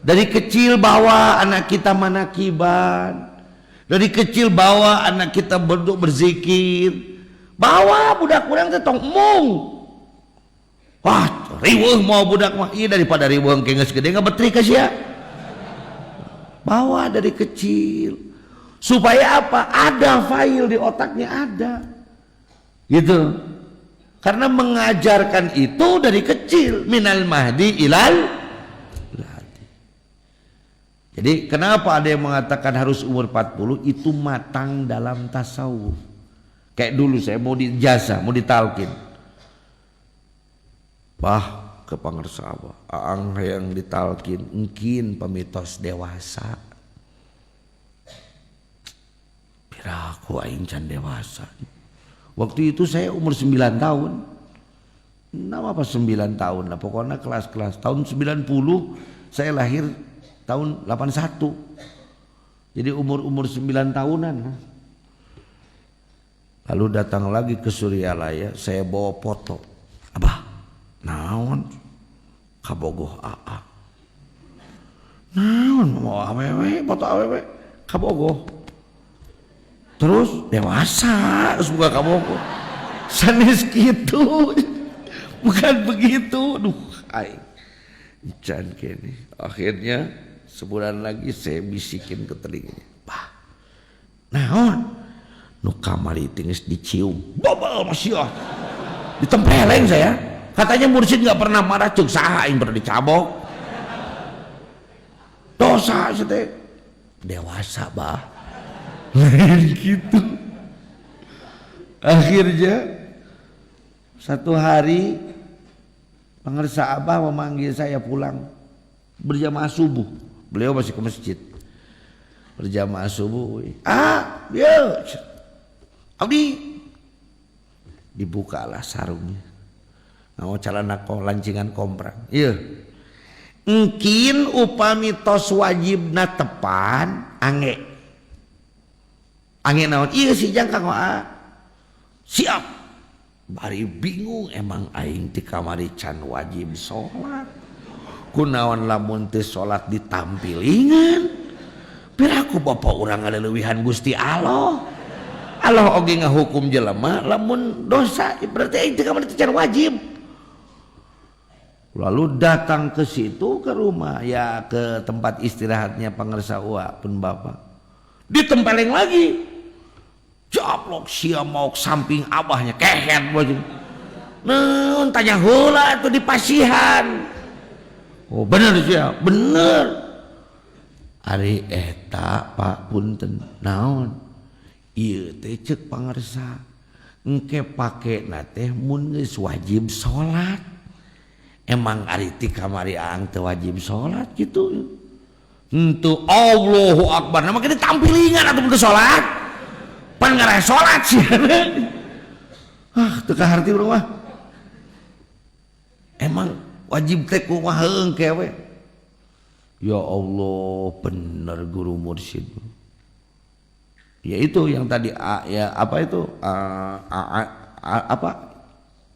Dari kecil bawa anak kita manakiban. Dari kecil bawa anak kita berzikir. Bawa budak kurang teh tong mung. Wah, riweuh mau budak mah ieu daripada riweuh engke geus gede ngabetri ka sia. Bawa dari kecil. Supaya apa? Ada file di otaknya ada. Gitu. Karena mengajarkan itu dari kecil, minal mahdi ilal lahdi. Jadi kenapa ada yang mengatakan harus umur 40? Itu matang dalam tasawuf. Kayak dulu saya mau dijasa, mau ditalkin. Ke Pangarsa Abah, aang yang ditalkin, mungkin pemitos dewasa. Piraku aing can dewasa. Waktu itu saya umur 9 tahun. Nama apa 9 tahun lah, pokoknya kelas-kelas. Tahun 90 saya lahir tahun 81. Jadi umur 9 tahunan. Lalu datang lagi ke Suryalaya, saya bawa foto. Abah, naon? Kabogoh AA. Naon mau awewe, foto awewe, kabogoh. Terus dewasa, semoga kabogoh. Sanes gitu. Bukan begitu. Duh, aing. Can kene. Akhirnya sebulan lagi saya bisikin ke telinganya. Bah, naon? Nu kamari tingis dicium, bobel masih ditempeleng saya. Katanya mursyid nggak pernah marah, cuk saha aing pernah dicabok. dosa teh dewasa bah. Lain gitu. Akhirnya satu hari pangarsa Abah memanggil saya pulang berjamaah subuh. Beliau masih ke masjid. Berjamaah subuh. Ya. Abdi. Dibukalah sarungnya. Mau calana lancingan komprang. Iya. Mungkin upami tos wajibna tepan ange. Ange naon? Iya sih jang Kang siap. Bari bingung emang aing ti kamari can wajib sholat. Kunaon lamun teu sholat ditampilingan. Piraku bapak urang ngaleuwihan Gusti Allah. Allah oge ngahukum jelema lamun dosa berarti aing ti kamari can wajib. Lalu datang ke situ ke rumah ya ke tempat istirahatnya pangarsa Uwa pun bapak. Ditempeleng lagi. Jablok sia mau samping abahnya kehet baju. Nun tanya heula itu di pasihan. Oh bener sia, bener. Ari eta Pak punten naon? Ieu teh ceuk pangarsa. Engke pakena teh mun geus wajib salat. Emang ari ti kamari aang teu wajib salat gitu. Henteu Allahu Akbar. Nama kita tampilingan atuh mun salat. Pan ngareh sholat sih. Teu kaharti urang mah. Emang wajib teh kumaha heungke we. Ya Allah, bener guru mursyid. Ya itu yang tadi ya apa itu?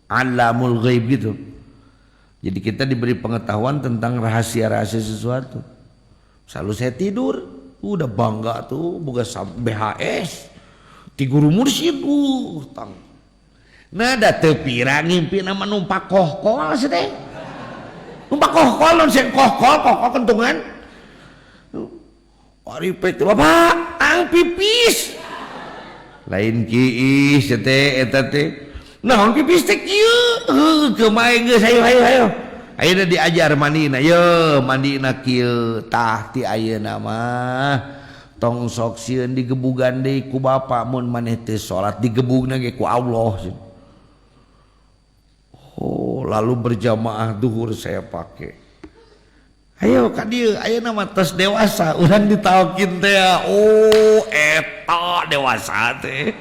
Alamul ghaib gitu. Jadi kita diberi pengetahuan tentang rahasia-rahasia sesuatu. Selalu saya tidur, udah bangga tuh boga BHS. Ti guru mursyid tang. Nada teu pira ngimpi nama numpak kohkol teh. Numpak kohkol non sing kohkol kentungan. Ari pet Bapak ang pipis. Lain kiis teh eta teh. Naon pipis teh kieu? Kemae geus hayo. Ayeuna diajar mandina. Ye mandina kieu tah ti ayeuna mah. Tong sok sieun digebugan deui ku bapa mun maneh teu salat digebugna ge ku Allah. Oh, lalu berjamaah duhur saya pakai. Ayo ka dieu ayeuna mah tos dewasa urang ditaokin teh. Oh, eta dewasa teh.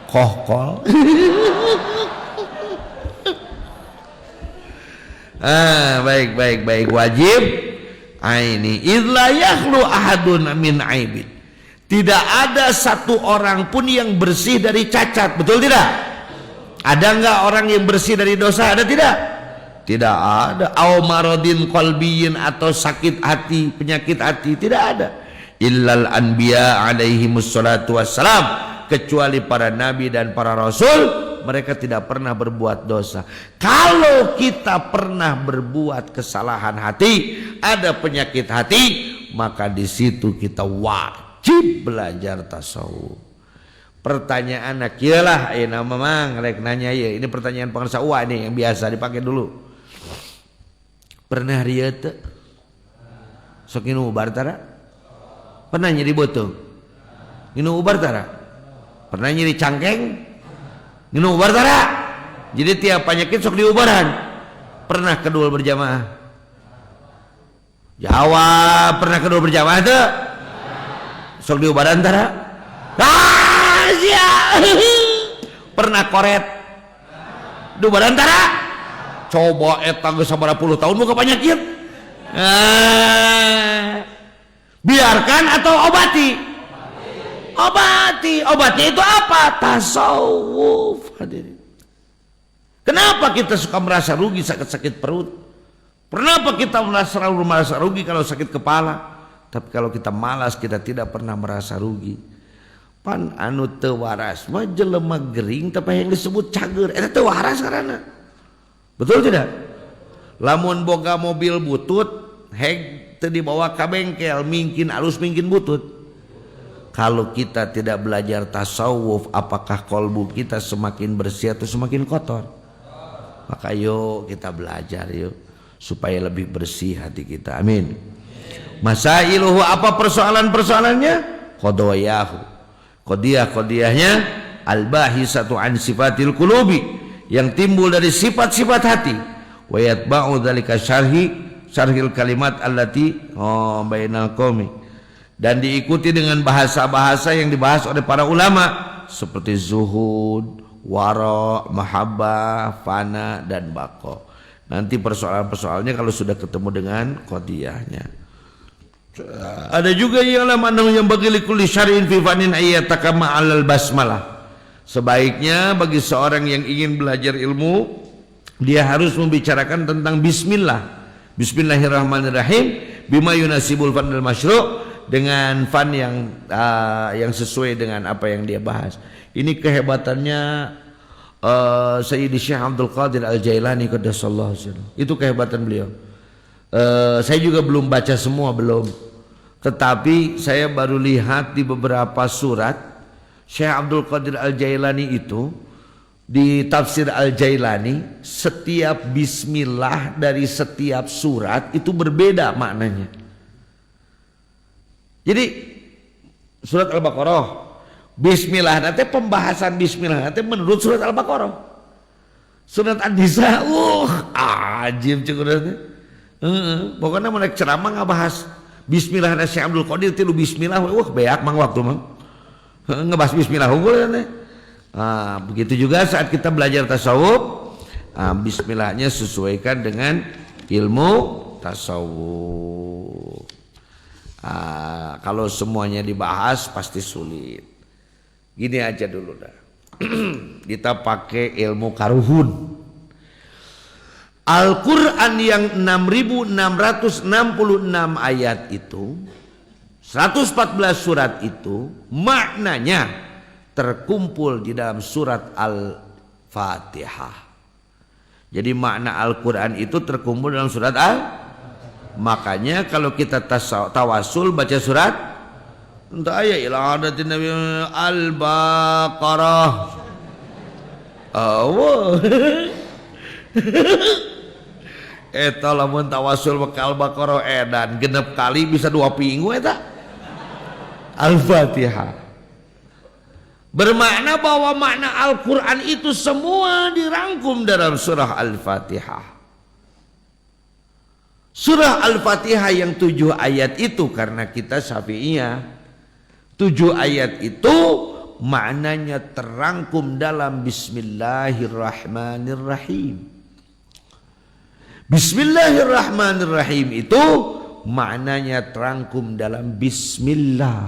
Kohkol. Baik wajib. Ini idla yakhlu ahadun min aibin. Tidak ada satu orang pun yang bersih dari cacat, betul tidak? Ada enggak orang yang bersih dari dosa? Ada tidak? Tidak ada. Au maradin qalbiyyin atau sakit hati, penyakit hati, tidak ada. Illal anbiya alaihimus salatu wassalam, kecuali para nabi dan para rasul. Mereka tidak pernah berbuat dosa. Kalau kita pernah berbuat kesalahan hati, ada penyakit hati, maka di situ kita wajib belajar tasawuf. Pertanyaan kieulah ayeuna mamang rek nanya ya. Ini pertanyaan pangarsa Uwa nih yang biasa dipakai dulu. Pernah rieu teu? Sok nginu ubar tara? Pernah nyeri beuteung? Nginu ubar tara? Pernah nyeri cangkeng? Nginu ubar tara? Jadi tiap penyakit sok diubaran. Pernah kedua berjamaah? Jawab, pernah kedua berjamaah teu? Sok diubaran tara? Pernah koret? Diubaran tara? Coba eta geus sabaraha puluh tahun boga penyakit. Biarkan atau obati? Obati itu apa? Tasawuf. Hadirin. Kenapa kita suka merasa rugi sakit-sakit perut? Kenapa kita merasa rugi kalau sakit kepala? Tapi kalau kita malas kita tidak pernah merasa rugi. Pan anu teu waras mah jelema gering tapi yang disebut cager eta teu waras karana. Betul tidak? Lamun boga mobil butut heg teu dibawa ka bengkel mungkin alus mungkin butut. Kalau kita tidak belajar tasawuf, apakah kolbu kita semakin bersih atau semakin kotor? Maka yuk kita belajar yuk supaya lebih bersih hati kita. Amin. Masailuhu, apa persoalan-persoalannya? Qadayahu, qadiyah-qadiyahnya al-bahisatu an sifatil qulubi, yang timbul dari sifat-sifat hati. Wa yatba'u dzalika syarhil kalimat allati bainal qaumi, dan diikuti dengan bahasa-bahasa yang dibahas oleh para ulama seperti zuhud, wara, mahabbah, fana, dan baqa. Nanti persoalan-persoalannya kalau sudah ketemu dengan qadiyahnya. Ada juga ialah mana yang bagi likulli syar'in fi fanin ayyatakama 'alal basmalah. Sebaiknya bagi seorang yang ingin belajar ilmu, dia harus membicarakan tentang bismillah. Bismillahirrahmanirrahim, bima yunasibul fanil masyru', dengan fan yang sesuai dengan apa yang dia bahas. Ini kehebatannya Sayyidi Syekh Abdul Qadir Al-Jailani qaddasallahu sirrahu. Itu kehebatan beliau. Saya juga belum baca semua, belum. Tetapi saya baru lihat di beberapa surat Syekh Abdul Qadir Al-Jailani itu, di tafsir Al-Jailani, setiap bismillah dari setiap surat itu berbeda maknanya. Jadi surat Al-Baqarah, bismillah nanti pembahasan bismillah nanti menurut surat Al-Baqarah. Surat An-Nisa, ajib cukup. Pokoknya mau naik ceramah nggak bahas bismillah dan Syekh Abdul Qadir tilu bismillah, beak mang waktu mang ngebahas bismillah unggul. Begitu juga saat kita belajar tasawuf, bismillahnya sesuaikan dengan ilmu tasawuf. Kalau semuanya dibahas pasti sulit. Gini aja dulu dah. Kita pakai ilmu karuhun. Al-Quran yang 6.666 ayat itu, 114 surat itu, maknanya terkumpul di dalam surat Al-Fatihah. Jadi makna Al-Quran itu terkumpul dalam surat Makanya kalau kita tawasul baca surat, entah ayat ila adatin Nabi Al-Baqarah. Eta lamun tawasul maka Al-Baqarah edan genep kali bisa 2 minggu eta. Al-Fatihah bermakna bahwa makna Al-Quran itu semua dirangkum dalam surah Al-Fatihah. Surah Al-Fatihah yang 7 ayat itu, karena kita Syafi'iyah, 7 ayat itu maknanya terangkum dalam Bismillahirrahmanirrahim. Bismillahirrahmanirrahim itu maknanya terangkum dalam Bismillah.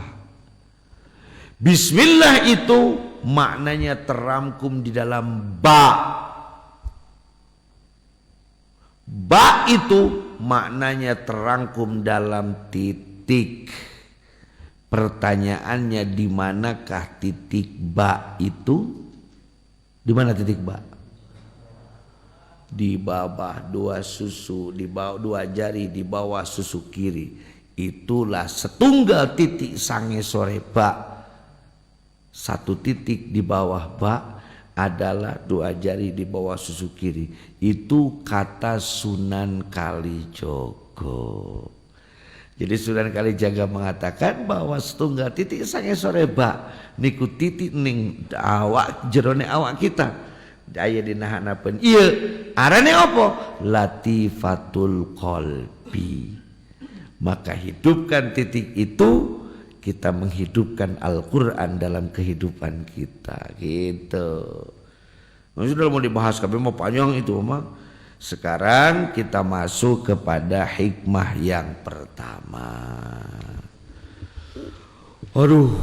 Bismillah itu maknanya terangkum di dalam Ba. Ba itu maknanya terangkum dalam titik. Pertanyaannya, di manakah titik Ba itu? Di mana titik Ba? Di bawah 2 susu, di bawah 2 jari, di bawah susu kiri. Itulah setunggal titik sange sore Ba. 1 titik di bawah Ba adalah 2 jari di bawah susu kiri. Itu kata Sunan Kalijogo. Jadi Sunan Kalijaga mengatakan bahwa setunggal titik sange sore Ba niku titik ning awak, jerone awak kita. Daya dinahanapeun ieu arane apa? Latifatul qalbi. Maka hidupkan titik itu, kita menghidupkan Al-Quran dalam kehidupan kita, gitu. Nah, sudah mau dibahas tapi mau panjang itu mah. Sekarang kita masuk kepada hikmah yang pertama. Aduh,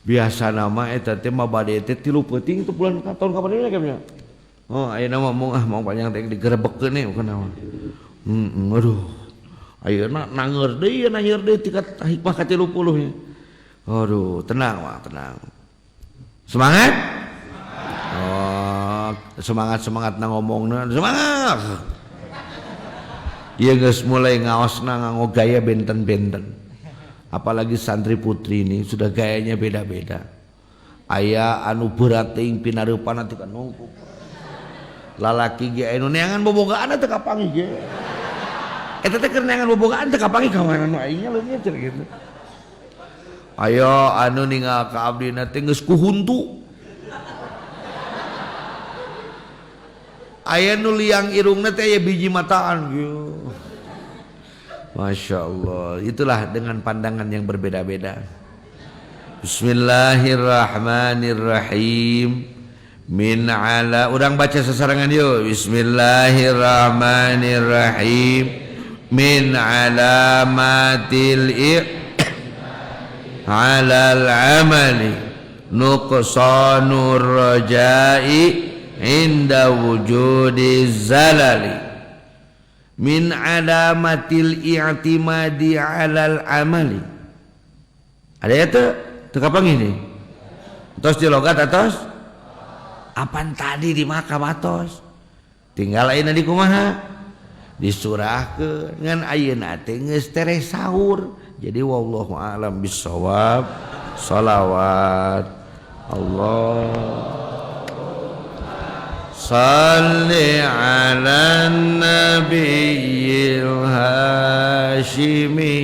biasa nama eta teh mah bade teh 3 peuting itu bulan tahun kapan ini kayaknya. Oh, ayeuna mah mau panjang teh digerebekeun nih bukan nama. Aduh. Ayeuna nangeur deui tingkat hikmah ka 30 nya. Aduh, tenang mah, tenang. Semangat? Oh, semangat na ngomongna, semangat. Ieu geus mulai ngaosna nganggo gaya benten-benten. Apalagi santri putri ini sudah gayanya beda-beda. Aya anu berat teuing pinareupana teh kan nongkuk. Lalaki ge anu neangan bobogaan teh kapanggih ge. eta teh keur neangan bobogaan teh kapangi ka mana nu aingnya leungit gitu. Ayo anu ninggal ka abdina teh geus ku huntu. Aya nu liang irungna teh aya biji mataan gitu. Masya Allah, itulah dengan pandangan yang berbeda-beda. Bismillahirrahmanirrahim. Min ala, urang baca sesarangan yuk. Bismillahirrahmanirrahim. Min alamatil alal amali nuqsanur rajai inda wujudi zalali. Min alamatil i'timadi alal amali. Ada ya tuh kapang ini tos di logat atos apaan tadi di makam atos tinggal ayeuna di kumaha disurahkeun ngan ayeuna teh geus tere sahur. Jadi wallahu a'lam bissawab. Shalawat Allah salli ala nabiyil hashimi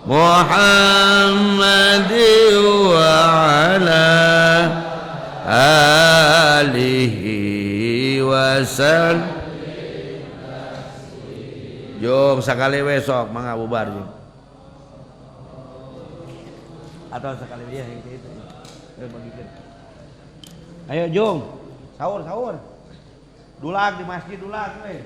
Muhammad wa ala alihi wa sallam. Jom sakali besok mangga bubar jom. Atau sekali dia itu. Bagikan. Ayo jom. Sahur. Dulag di masjid dulag we.